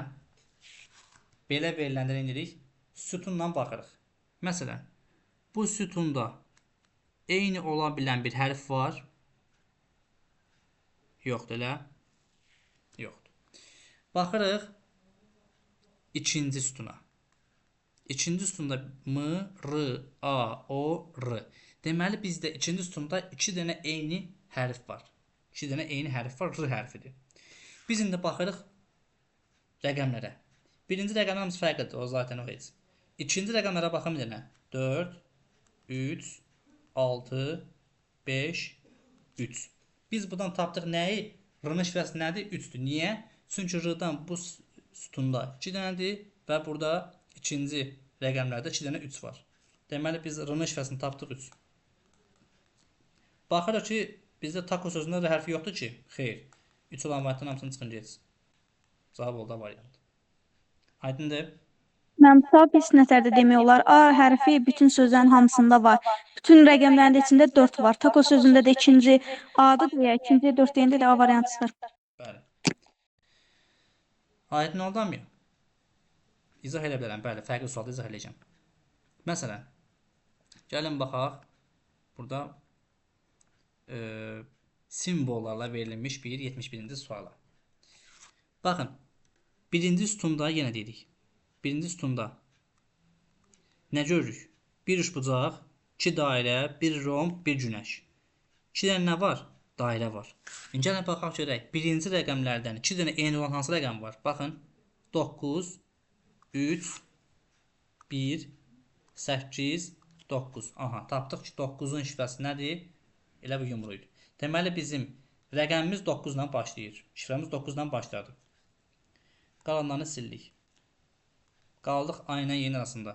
belə veriləndə nə edirik? Sütunla baxırıq. Məsələn, bu sütunda eyni ola bilən bir hərf var. Yoxdur, elə? Yoxdur. Baxırıq ikinci sütuna. İkinci sütunda M, R, A, O, R. Deməli, bizdə ikinci sütunda 2 dənə eyni hərf var. 2 dənə eyni hərf var, R hərfidir. Biz indi baxırıq rəqəmlərə. Birinci rəqəmlər hamısı fərqlidir, o zaten o heç. İkinci rəqəmlərə baxım bir dənə. 4, 3, 6, 5, 3. Biz buradan tapdıq nəyi? R-nın şifrəsi nədir? 3-dür. Niyə? Çünki R-dan bu sütunda 2 dənədir və burada ikinci rəqəmlərdə 2 dənə 3 var. Deməli, biz R-nın şifrəsini tapdıq 3. Baxırıq ki, bizdə taco sözündə R hərfi yoxdur ki. Xeyr. 3 olan variantın hamısını çıxın gec. Cavab oldu variant. Aydındır? Mənsup heç nətərdə demək olar. A hərfi bütün sözlərin hamısında var. Bütün rəqəmlərin də içində 4 var. Taco sözündə də ikinci A-dır deyə, ikinci 4 deyəndə də A variantı çıxır. Bəli. Aydın oldu mu? İzah edə bilərəm. Bəli, fərqli sualda izah edəcəm. Məsələn, gəlin baxaq. Burada simvollarla verilmiş bir 71-ci suala. Baxın, birinci sütunda yenə dedik. Birinci sütunda nə görürük? Bir üçbucaq, 2 dairə, 1 romb, 1 günəş. 2 dənə nə var? Dairə var. İndi gəlin baxaq görək. Birinci rəqəmlərdən 2 dənə eyni olan hansı rəqəm var? Baxın, 9, 3, 1, 8, 9. Aha, tapdıq ki, 9-un şifrəsi nədir? Elə bu yumruqdur. Deməli, bizim rəqəmimiz 9 ilə başlayır. Şifrəmiz 9 ilə başladı. Qalanlarını sildik. Qaldıq A ilə Y arasında.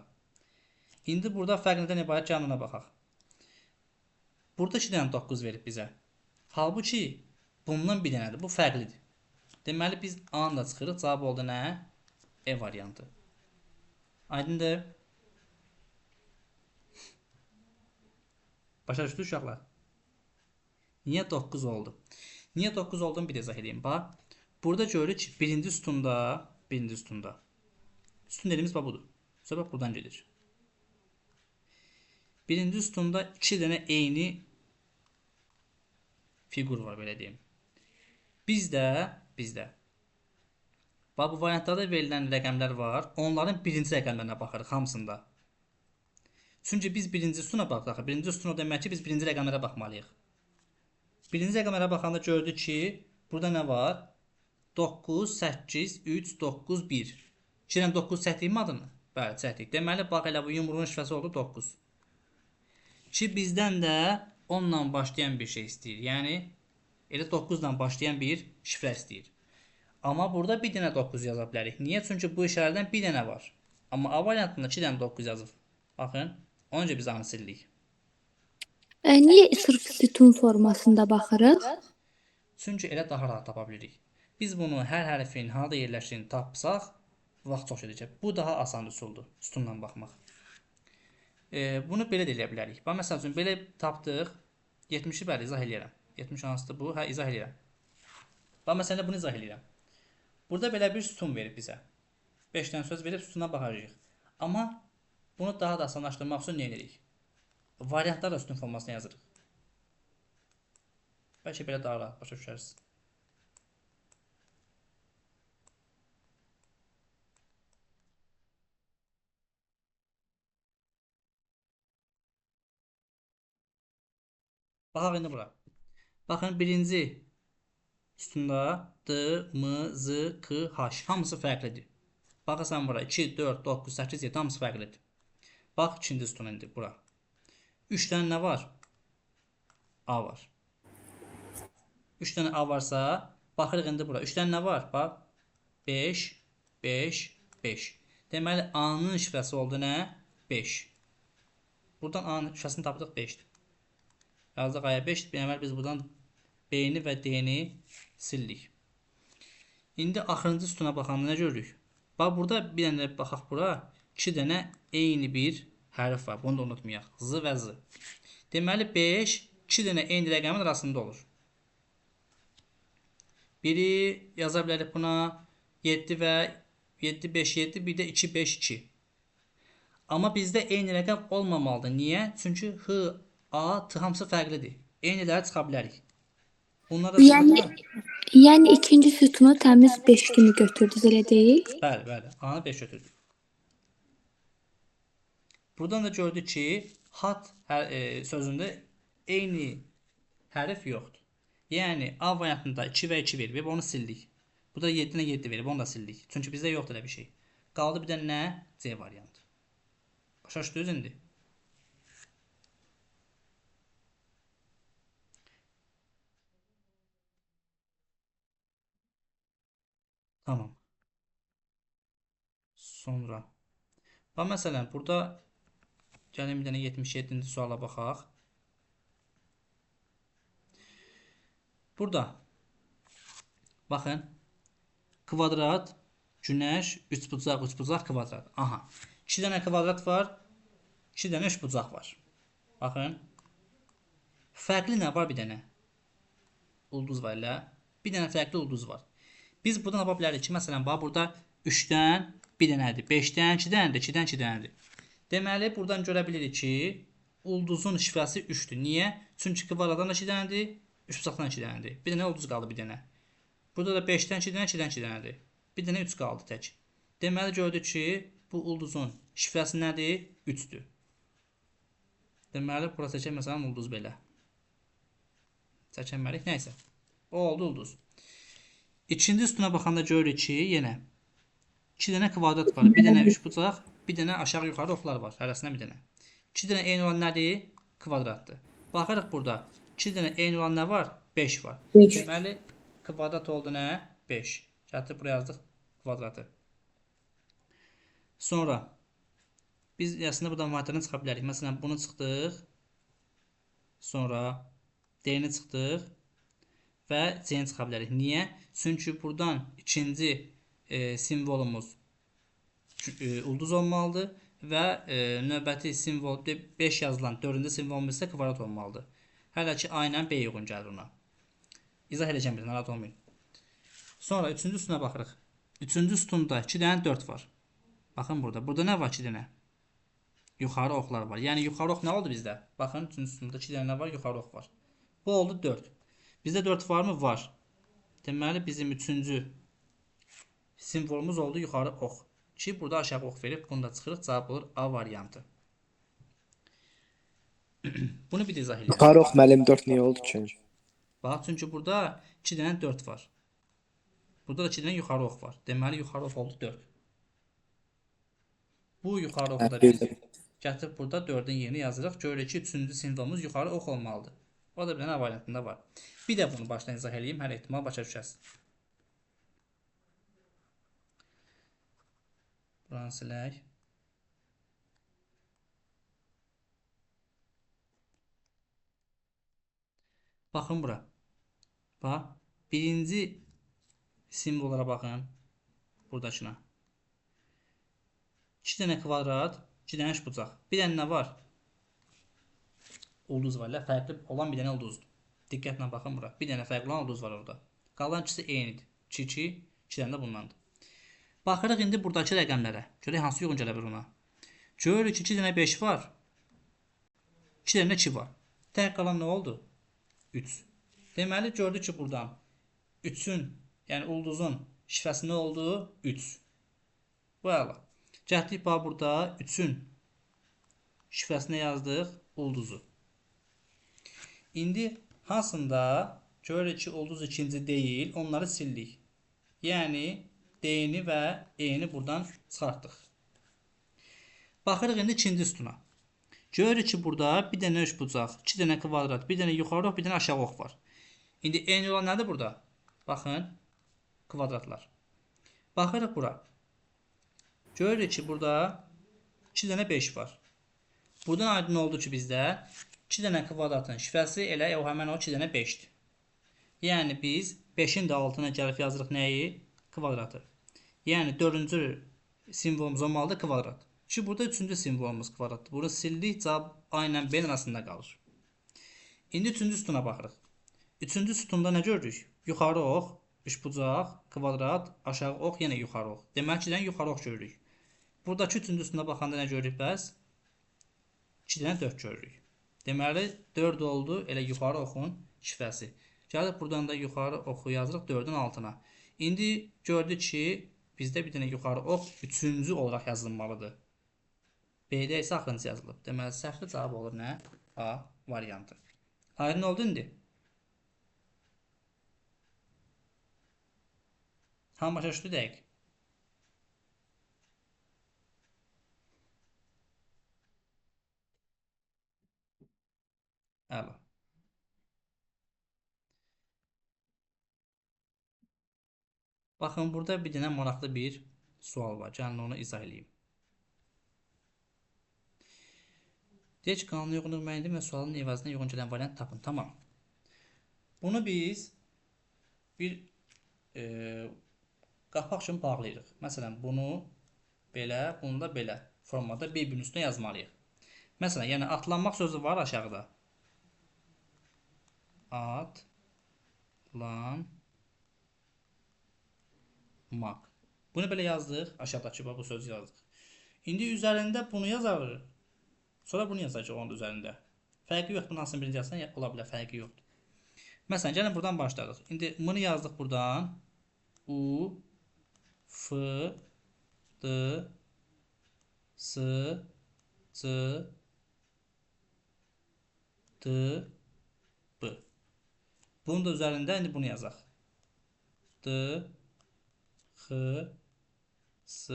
İndi burada fərqlidən ibarət gəlin baxaq. Burada 2 dənə 9 verib bizə. Halbuki bundan bir dənədir. Bu fərqlidir. Deməli, biz A-nı da çıxırıq. Cavab oldu nə? E variantı. Aydındır? Başa düşdük uşaqlar? Niyə 9 oldu? Niyə 9 olduğunu bir izah edeyim. Bax, burada görürük ki, birinci sütunda sütun dediğimiz budur. Söhbət buradan gedir. Birinci sütunda 2 dənə eyni figur var, belə deyim. Bizdə bax, bu variantlarda verilən rəqəmlər var. Onların birinci rəqəmlərinə baxırıq hamısında. Çünki biz birinci sütuna baxırıq. Birinci sütun o demək ki, biz birinci rəqəmlərə baxmalıyıq. Birinci rəqəmlərə baxanda gördük ki, burada nə var? 9, 8, 3, 9, 1. 2-dən 9 çəkdiyim adını? Bəli, çəkdik. Deməli, bax, elə bu yumruğun şifrəsi oldu 9. Ki, bizdən də 10 ilə başlayan bir şey istəyir. Yəni, elə 9 ilə başlayan bir şifrə istəyir. Amma burada bir dənə 9 yaza bilərik. Niyə? Çünki bu işarədən bir dənə var. Amma A variantında 2 dənə 9 yazıb. Baxın, onca biz anı sildik. Niyə sırf sütun formasında baxırıq? Çünki elə daha rahat tapa bilirik. Biz bunu hər hərfin harada yerləşdiyini tapsaq, vaxt çox gedəcək. Bu daha asan üsuldur, sütunla baxmaq. Bunu belə də eləyə bilərik. Bax, məsəl üçün, belə tapdıq. 70-i bəli, izah eləyərəm. 70 hansıdır bu? Hə, izah eləyərəm. Bax, məsələn, bunu izah eləyərəm. Burada belə bir sütun verib bizə. 5 dənə söz verib, sütuna baxacağıq. Amma bunu daha da asanlaşdırmaq üçün nə edirik? Variantlarla sütun formasına yazırıq. Bəlkə belə daha rahat başa düşərsiniz. Baxaq indi bura. Baxın, birinci sütunda D, M, Z, K, H hamısı fərqlidir. Baxırsan bura 2, 4, 9, 8, 7 hamısı fərqlidir. Bax, ikinci sütun indi bura. 3 dənə nə var? A var. 3 dənə A varsa, baxırıq indi bura. 3 dənə nə var? Bax, 5, 5, 5. Deməli, A-nın şifrəsi oldu nə? 5. Buradan A-nın şifrəsini tapdıq 5-dir. Yazdıq A-ya 5-dir. Deməli, biz buradan B-ni və D-ni sildik. İndi axırıncı sütuna baxanda nə görürük? Bax, burada bir dənə baxaq bura. 2 dənə eyni bir hərf var. Bunu da unutmayaq. Z və Z. Deməli, 5 2 dənə eyni rəqəmin arasında olur. Biri yaza bilərik buna 7 və 7, 5, 7, bir də 2, 5, 2. Amma bizdə eyni rəqəm olmamalıdır. Niyə? Çünki H, A, T hamısı fərqlidir. Eyniləri çıxa bilərik. Bunlar da Yəni ikinci sütunu təmiz 5 kimi götürdünüz, elə deyil? Bəli, bəli. A-nı 5 götürdük. Buradan da gördük ki, hat sözündə eyni hərf yoxdur. Yəni, A variantında 2 və 2 verib, onu sildik. Burada 7 ilə 7 verib, onu da sildik. Çünki bizdə yoxdur elə bir şey. Qaldı bir də nə? C variantı. Başa düşdünüz indi? Tamam. Sonra. Bax, məsələn, burada gəlin bir dənə 77-ci suala baxaq. Burada. Baxın. Kvadrat, günəş, üçbucaq, üçbucaq, kvadrat. Aha. 2 dənə kvadrat var. 2 dənə üçbucaq var. Baxın. Fərqli nə var bir dənə? Ulduz var elə. Bir dənə fərqli ulduz var. Biz buradan apa bilərik ki, məsələn, bax, burada 3-dən 1 dənədir, 5-dən 2 dənədir, 2-dən 2 dənədir. Deməli, buradan görə bilirik ki, ulduzun şifrəsi 3-dür. Niyə? Çünki kvadratdan 2 dənədir, üçbucaqdan 2 dənədir. Bir dənə ulduz qaldı, bir dənə. Burada da 5-dən 2 dənə, 2-dən 2 dənədir. Bir dənə 3 qaldı tək. Deməli, gördük ki, bu ulduzun şifrəsi nədir? 3-dür. Deməli, bura çəkək, məsələn, ulduz belə. Çəkənməlik, nəysə. O oldu ulduz. İkinci sütuna baxanda görürük ki, yenə 2 dənə kvadrat var, bir dənə üçbucaq, bir dənə aşağı yuxarı oxlar var, hərəsində bir dənə. 2 dənə eyni olan nədir? Kvadratdır. Baxırıq burada 2 dənə eyni olan nə var? 5 var. Deməli, kvadrat oldu nə? 5. Gətirib buraya yazdıq kvadratı. Sonra biz əslində buradan variantlarını çıxa bilərik. Məsələn, bunu çıxdıq. Sonra D-ni çıxdıq. Və C-ni çıxa bilərik. Niyə? Çünki buradan ikinci simvolumuz ulduz olmalıdır və növbəti simvol 5 yazılan 4-cü simvolumuz isə kvadrat olmalıdır. Hələ ki, A ilə B uyğun gəlir ona. İzah edəcəm bir, narahat olmayın. Sonra üçüncü sütuna baxırıq. Üçüncü sütunda 2 dənə 4 var. Baxın burada. Burada nə var 2 dənə? Yuxarı oxlar var. Yəni yuxarı ox nə oldu bizdə? Baxın, üçüncü sütunda 2 dənə var, yuxarı ox var. Bu oldu 4. Bizdə 4 varmı? Var. Deməli, bizim üçüncü simvolumuz oldu yuxarı ox. Ki, burada aşağı ox verib, bunu da çıxırıq. Cavab olur A variantı. Bunu bir də izah edeyim. Yuxarı ox müəllim 4 niyə oldu ki? Bax, çünki burada 2 dənə 4 var. Burada da 2 dənə yuxarı ox var. Deməli, yuxarı ox oldu 4. Bu yuxarı oxu da biz gətirib burada 4-ün yerini yazırıq. Görürük ki, üçüncü simvolumuz yuxarı ox olmalıdır. O da bir dənə variantında var. Bir də bunu başdan izah edeyim. Hər ehtimal başa düşərsin. Buranı silək. Baxın bura. Bax. Birinci simvollara baxın. Buradakına. 2 dənə kvadrat, 2 dənə üçbucaq. Bir dənə nə var? Ulduz var. Fərqli olan bir dənə ulduzdur. Diqqətlə baxın bura. Bir dənə fərqli olan ulduz var orada. Qalan ikisi eynidir. 2, 2, 2 dənə də bundandır. Baxırıq indi buradakı rəqəmlərə. Görək hansı uyğun gələ bilər ona. Görürük ki 2 dənə 5 var. 2 dənə 2 var. Tək qalan nə oldu? 3. Deməli gördük ki buradan 3-ün, yəni ulduzun şifrəsi nə oldu? 3. Bu əla. Gəldik bax burada 3-ün şifrəsinə yazdıq ulduzu. İndi hansında görürük ki ulduz ikinci deyil, onları sildik. Yəni D-ni və E-ni buradan çıxartdıq. Baxırıq indi ikinci sütuna. Görürük ki burada bir dənə üçbucaq, 2 dənə kvadrat, bir dənə yuxarı ox, bir dənə aşağı ox var. İndi eyni olan nədir burada? Baxın, kvadratlar. Baxırıq bura. Görürük ki burada 2 dənə 5 var. Buradan aydın oldu ki bizdə 2 dənə kvadratın şifrəsi elə həmən o 2 dənə 5-dir. Yəni biz 5-in də altına gəlib yazırıq nəyi? Kvadratı. Yəni 4-cü simvolumuz olmalıdır kvadrat. Ki burada 3-cü simvolumuz kvadratdır. Bunu sildik, cavab A ilə B arasında qalır. İndi 3-cü sütuna baxırıq. 3-cü sütunda nə görürük? Yuxarı ox, üçbucaq, kvadrat, aşağı ox, yenə yuxarı ox. Demək ki, yuxarı ox görürük. Buradakı 3-cü sütuna baxanda nə görürük bəs? 2 dənə 4 görürük. Deməli 4 oldu elə yuxarı oxun şifrəsi. Gəlib buradan da yuxarı oxu yazırıq 4-ün altına. İndi gördük ki bizdə bir dənə yuxarı ox 3-cü olaraq yazılmalıdır. B-də isə axırıncı yazılıb. Deməli səhvli cavab olur nə? A variantı. Aydın oldu indi. Hamı başa düşdü dəqiq. Əla. Baxın, burada bir dənə maraqlı bir sual var. Gəlin onu izah edeyim. Deyək ki, qanuna uyğun olmayandır və sualın əvəzinə uyğun gələn variant tapın. Tamam. Bunu biz bir qapaq üçün bağlayırıq. Məsələn, bunu belə, bunu da belə formada bir-birinin üstünə yazmalıyıq. Məsələn, yəni atlanmaq sözü var aşağıda. Atlanmaq. Bunu belə yazdıq. Aşağıdakı bu sözü yazdıq. İndi üzərində bunu yazarıq. Sonra bunu yazacaq onun üzərində. Fərqi yoxdur. Bunun hansını birinci yazsan ola bilər. Fərqi yoxdur. Məsələn, gəlin buradan başladıq. İndi bunu yazdıq buradan. U, F, D, S, C, D, B. Bunun da üzərində indi bunu yazaq. D, X, S,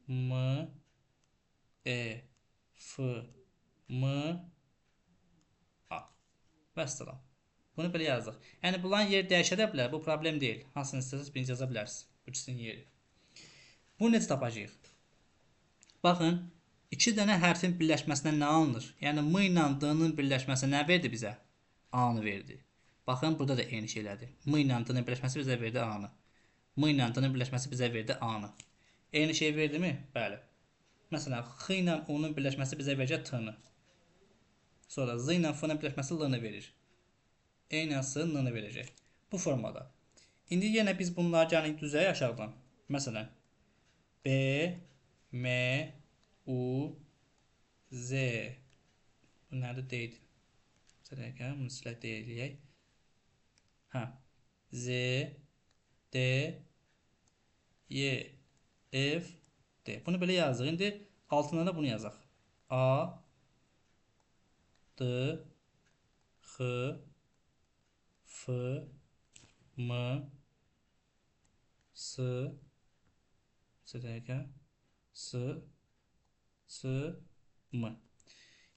M, E, F, M, A. Vəssalam. Bunu belə yazdıq. Yəni bunların yeri dəyişə də bilər. Bu problem deyil. Hansını istəsəniz birinci yaza bilərsiniz. Bu ikisinin yeri. Bunu necə tapacağıq? Baxın, 2 dənə hərfin birləşməsinə nə alınır? Yəni M ilə D-nin birləşməsi nə verdi bizə? A-nı verdi. Baxın, burada da eyni şeylərdir. M ilə D-nin birləşməsi bizə verdi A-nı. M ilə D-nin birləşməsi bizə verdi A-nı. Eyni şey verdi mi? Bəli. Məsələn, X ilə U-nun birləşməsi bizə verəcək T-nı. Sonra Z ilə F-nin birləşməsi L-nı verir. E ilə S N-nı verəcək. Bu formada. İndi yenə biz bunları gəlin düzəyə aşağıdan. Məsələn, B, M, U, Z. Bu nədir? Deyil. Bunu silək deyiləyək. Z, D, Y, F, D. Bunu belə yazdıq. İndi altına da bunu yazaq. A, D, X, F, M, S, M.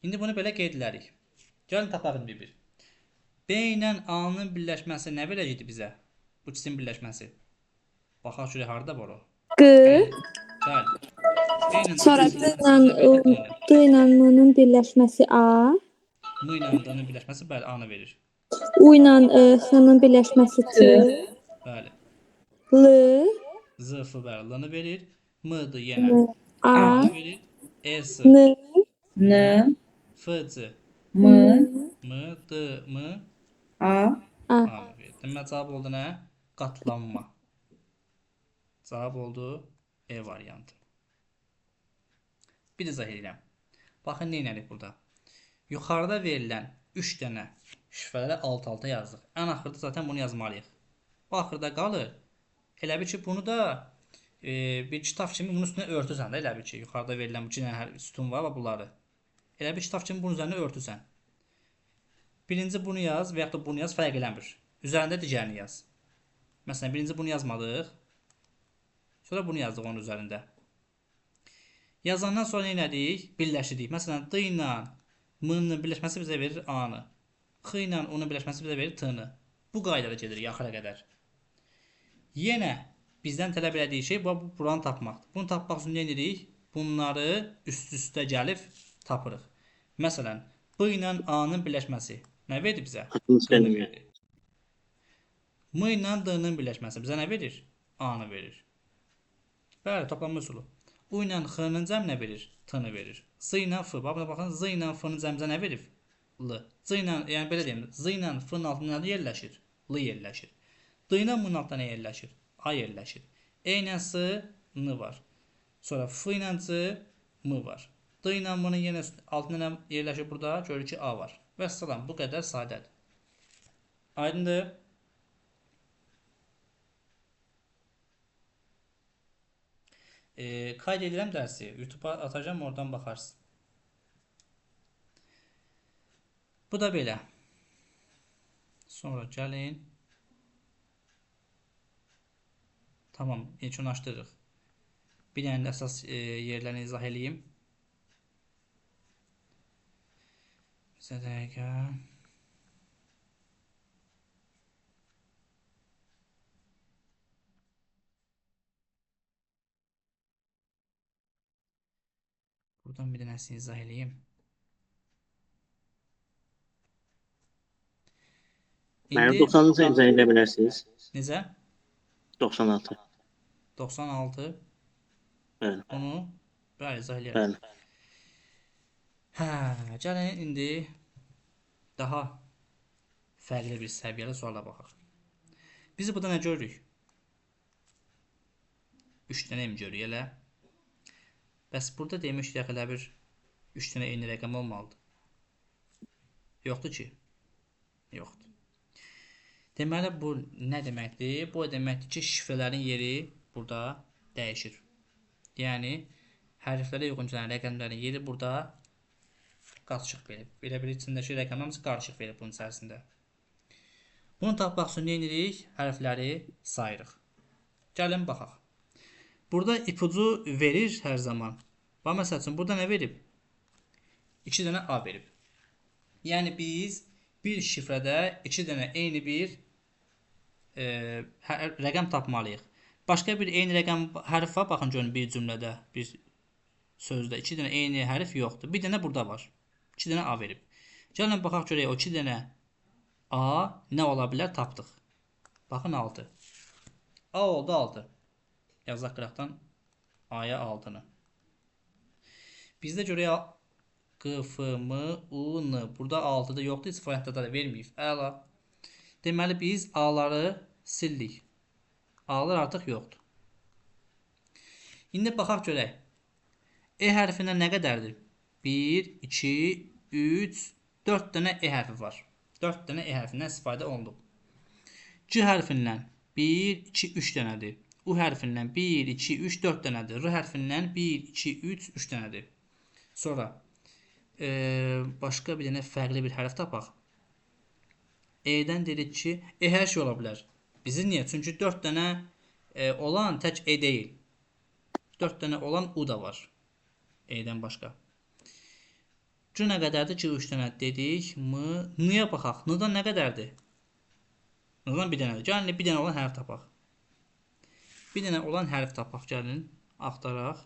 İndi bunu belə qeyd edirik. Gəlin tapaq bir-bir. B ilə A-nın birləşməsi nə verəcəkdi bizə? Bu ikisinin birləşməsi. Baxaq görək harda var o. Q. Gəl. Sonra D ilə M-nin birləşməsi A. M ilə D-nin birləşməsi bəli A-nı verir. U ilə X-nin birləşməsi T. Bəli. L. Z, F bəli L-nı verir. M-dır yenə. A, verir. E-sı. N, N, F-sı. M, M, D, M, A. A. A-nı verir. Demək cavab oldu nə? Qatlanma. Cavab oldu E variantı. Bir izah edirəm. Baxın nə edirik burada. Yuxarıda verilən 3 dənə şifrələri alt-alta yazdıq. Ən axırda zaten bunu yazmalıyıq. Bu axırda qalır. Elə bil ki, bunu da bir kitab kimi bunun üstünə örtürsən də, elə bil ki, yuxarıda verilən bu 2 dənə hər sütun var və bunları. Elə bir kitab kimi bunun üzərinə örtürsən. Birinci bunu yaz və ya da bunu yaz, fərq eləmir. Üzərində digərini yaz. Məsələn, birinci bunu yazmadıq. Sonra bunu yazdıq onun üzərində. Yazandan sonra nə edirik? Birləşdirik. Məsələn, D ilə M-nın birləşməsi bizə verir A-nı. X ilə U-nun birləşməsi bizə verir T-nı. Bu qaydada gedirik axıra qədər. Yenə bizdən tələb elədiyi şey buranı tapmaqdır. Bunu tapmaq üçün nə edirik? Bunları üst-üstə gəlib tapırıq. Məsələn, B ilə A-nın birləşməsi nə verir bizə? D-ni verir. M ilə D-nın birləşməsi bizə nə verir? A-nı verir. Bəli, toplanma üsulu. U ilə X-nın cəmi nə verir? T-nı verir. Z ilə F. Baxın, Z ilə F-nın cəmi bizə nə verir? L. Z ilə, yəni belə deyim, Z ilə F-nın altında nə yerləşir? L yerləşir. D ilə M-nın altında nə yerləşir? A yerləşir. E ilə S, N var. Sonra F ilə C, M var. D ilə M-nın yenə altında nə yerləşir burada? Görürük ki, A var. Və salam, bu qədər sadədir. Aydındır. Kayd edirəm dərsi. YouTube-a atacağım, oradan baxarsın. Bu da belə. Sonra gəlin. Tamam, yekunlaşdırırıq. Bir dənə də əsas yerlərini izah eləyim. Bizə dəqiqə. Buradan bir dənəsini izah eləyim. Mənim 90-cı izah edə bilərsiniz. Necə? 96. 96. Bəli. Onu bəli izah eləyirəm. Bəli. Hə, gəlin indi daha fərqli bir səviyyəli suala baxaq. Biz burada nə görürük? 3 dənə mi görürük elə? Bəs burada demişdik elə bir 3 dənə eyni rəqəm olmalıdır. Yoxdur ki. Yoxdur. Deməli bu nə deməkdir? Bu deməkdir ki, şifrələrin yeri burada dəyişir. Yəni hərflərə uyğun gələn rəqəmlərin yeri burada qarışıq verir. Belə bir içindəki rəqəmlər hamısı qarışıq verir bunun içərisində. Bunu tapmaq üçün nə edirik? Hərfləri sayırıq. Gəlin baxaq. Burada ipucu verir hər zaman. Bax, məsəl üçün, burada nə verib? 2 dənə A verib. Yəni, biz bir şifrədə 2 dənə eyni bir rəqəm tapmalıyıq. Başqa bir eyni rəqəm hərf var. Baxın, görün, bir cümlədə, bir sözdə 2 dənə eyni hərf yoxdur. Bir dənə burada var. 2 dənə A verib. Gəlin, baxaq, görək, o 2 dənə A nə ola bilər? Tapdıq. Baxın, 6. A oldu 6. Yazaq qıraqdan A-ya 6-nı. Bizdə görək Q, F, M, U, N. Burada 6-da yoxdur, heç variantda da verməyib. Əla. Deməli, biz A-ları sildik. A-lar artıq yoxdur. İndi baxaq görək. E hərfindən nə qədərdir? 1, 2, 3, 4 dənə E hərfi var. 4 dənə E hərfindən istifadə olunub. C hərfindən 1, 2, 3 dənədir. U hərfindən 1, 2, 3, 4 dənədir. R hərfindən 1, 2, 3, 3 dənədir. Sonra başqa bir dənə fərqli bir hərf tapaq. E-dən dedik ki, E hər şey ola bilər. Bizi niyə? Çünki 4 dənə olan tək E deyil. 4 dənə olan U da var. E-dən başqa. C nə qədərdir ki, 3 dənə dedik. N-ya baxaq. N-dan nə qədərdir? N-dan bir dənədir. Gəlin, bir dənə olan hərf tapaq. Bir dənə olan hərf tapaq. Gəlin, axtaraq.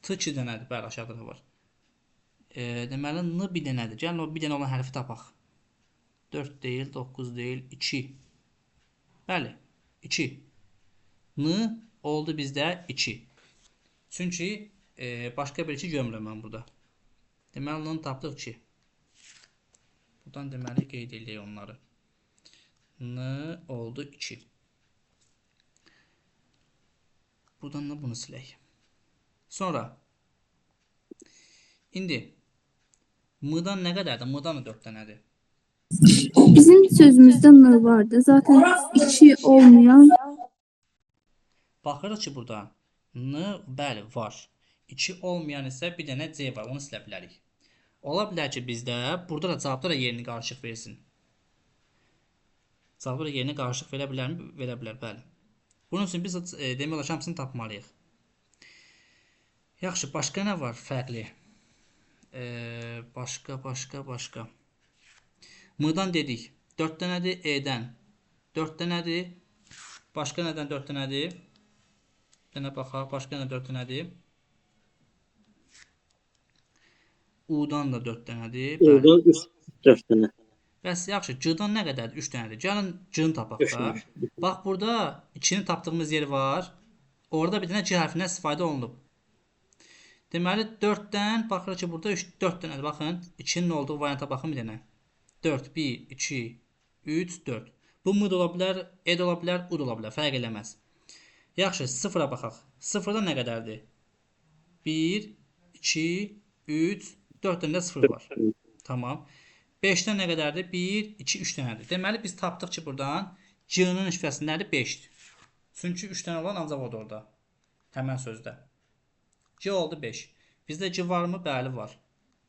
T 2 dənədir. Bəli, aşağıda da var. Deməli, N bir dənədir. Gəlin, o bir dənə olan hərfi tapaq. 4 deyil, 9 deyil, 2. Bəli, 2. N oldu bizdə 2. Çünki başqa bir 2 görmürəm mən burada. Deməli, n tapdıq 2. Buradan deməli qeyd edək onları. N oldu 2. Buradan da bunu silək. Sonra indi m-dan nə qədərdir? M-dan da 4 dənədir. Bizim sözümüzdə n vardı. Zaten 2 olmayan Baxırıq ki, burada n bəli var. 2 olmayan isə bir dənə c var. Onu silə bilərik. Ola bilər ki, bizdə burada da cavabda da yerini qarışıq versin. Cavabda da yerini qarışıq verə bilərmi? Verə bilər, bəli. Bunun üçün biz demək olar ki, hamısını tapmalıyıq. Yaxşı, başqa nə var fərqli? Başqa. M-dan dedik. 4 dənədir. E-dən 4 dənədir. Başqa nədən 4 dənədir? Dənə baxaq. Başqa nədən 4 dənədir? U-dan da 4 dənədir. Bəli. Oradan 4 dənə. Bəs yaxşı, C-dan nə qədərdir? 3 dənədir. Gəlin C-ni tapaq da. Bax, burada 2-ni tapdığımız yer var. Orada bir dənə C hərfindən istifadə olunub. Deməli, 4-dən baxırıq ki, burada 4 dənədir. Baxın, 2-nin olduğu varianta baxın bir dənə. 4, 1, 2, 3, 4. Bu M da ola bilər, E də ola bilər, U da ola bilər. Fərq eləməz. Yaxşı, 0-a baxaq. 0-da nə qədərdir? 1, 2, 3, 4 dənə də 0 var. Tamam. 5-dən nə qədərdir? 1, 2, 3 dənədir. Deməli, biz tapdıq ki, buradan C-nin şifrəsi nədir? 5-dir. Çünki 3 dənə olan ancaq odur orada. Həmən sözdə. C oldu 5. Bizdə C varmı? Bəli, var.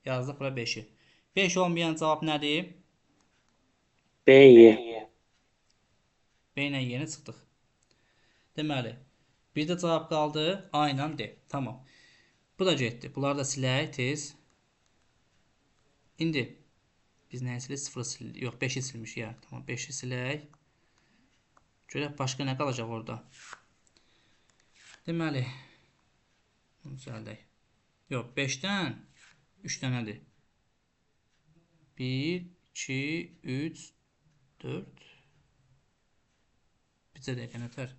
Yazdıq bura 5-i. 5 olmayan cavab nədir? B, Y. B ilə yeni çıxdıq. Deməli, bir də cavab qaldı. A ilə D. Tamam. Bu da getdi. Bunları da silək tez. İndi biz nəyi silik? 0-ı sildik. Yox, 5-i silmiş ya. Tamam, 5-i silək. Görək başqa nə qalacaq orada. Deməli, bunu düzəldək. Yox, 5-dən 3 dənədir. 1, 2, 3, 4. Bizə dəqiqə nətər?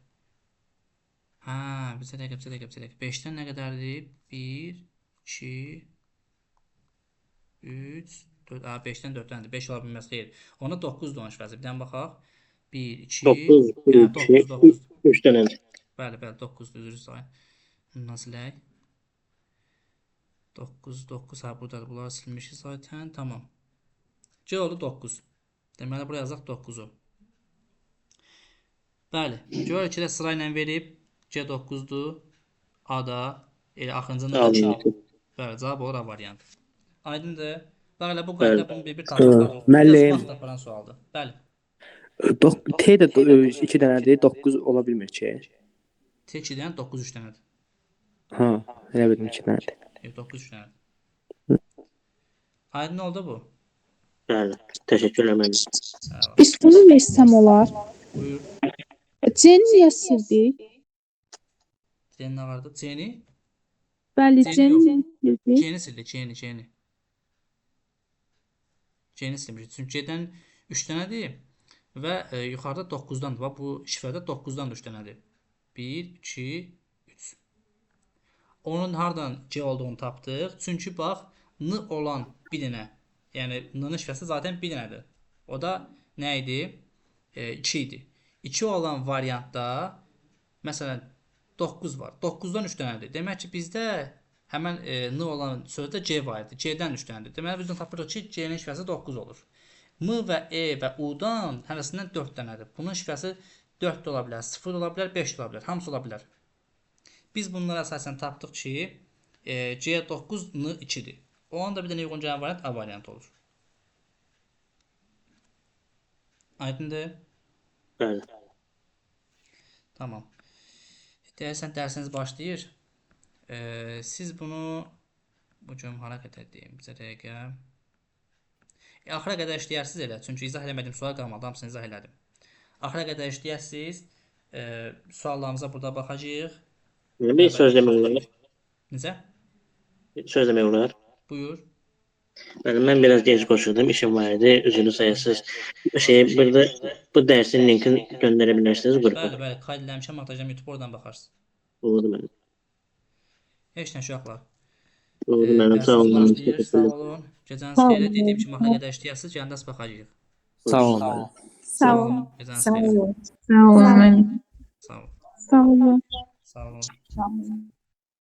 Hə, bizə dəqiqə. 5-dən nə qədərdir? 1, 2, 3, 4. 5-dən 4 dənədir. 5 ola bilməz, xeyr. Ona 9 dönüş vəzi. Bir dənə baxaq. 1, 2, 9, 3 dənədir. Bəli, 9 üzr sayın. Bundan silək. 9, hə, buradadır. Bunları silmişik zaten. Tamam. C oldu 9. Deməli, buraya yazaq 9-u. Bəli, görək ki, sıra ilə verib. C 9-dur. A da elə axırıncında da 2. Bəli, cavab olur A variantı. Aydındır. Bəli, bu qayda bunu bir tapdıq. Müəllim. Vaxt aparan sualdır. Bəli. T də 2 dənədir, 9 ola bilmir ki. T 2-dən 9 3 dənədir. Ha, elə bildim 2 dənədir. 9 3 dənədir. Aydın oldu bu. Bəli. Təşəkkürlər müəllim. Sağ ol. Biz bunu versəm olar. Buyur. C-ni niyə sildik? C'nin nə vardı? C'ni? Bəli, C-ni C-ni sildik. C'ni sildi. C'ni silmişik. Çünki C'dən 3 dənədir və yuxarıda 9-dandır. Bax, bu şifrədə 9-dan da 3 dənədir. 1, 2, 3. Onun hardan C olduğunu tapdıq. Çünki bax, N olan bir dənə. Yəni, N-nin şifrəsi zaten bir dənədir. O da nə idi? 2 idi. 2 olan variantda, məsələn, 9 var. 9-dan 3 dənədir. Demək ki, bizdə həmən N olan sözdə C var idi. C-dən 3 dənədir. Deməli, bizdən tapırıq ki, C-nin şifrəsi 9 olur. M və E və U-dan hərəsindən 4 dənədir. Bunun şifrəsi 4 də ola bilər, 0 da ola bilər, 5 də ola bilər. Hamısı ola bilər. Biz bunlara əsasən tapdıq ki, C9 N2-dir. O anda bir dənə uyğun gələn variant A variantı olur. Aydındır? Bəli. Tamam. Deyərsən dərsiniz başlayır. Siz bunu bu gün hara qədər deyim bizə dəqiqə. Axıra qədər işləyərsiniz elə. Çünki izah eləmədiyim sual qalmadı. Hamısını izah elədim. Axıra qədər işləyərsiniz. Suallarımıza burada baxacağıq. Bir söz demək olar. Necə? Söz demək olar. Buyur. Mən biraz gec qoşuldum. İşim var idi. Üzünü sayasız. Burada bu dərsin linkini göndərə bilərsiniz qrupa. Bəli, kaydələmişəm, atacağım YouTube, oradan baxarsınız. Oldu mənim. Heç nə uşaqlar. Doğru müəllim, sağ olun. Dərsimiz Müəllim, başlayır. Sağ təşəkkürlər. olun. Gecəniz xeyrə. Dediyim kimi axıra qədər işləyəsiniz, gəndə baxacağıq. Sağ olun müəllim. Sağ olun. Gecəniz xeyrə. Sağ olun. Sağ olun. Sağ olun. Sağ olun. Sağ olun.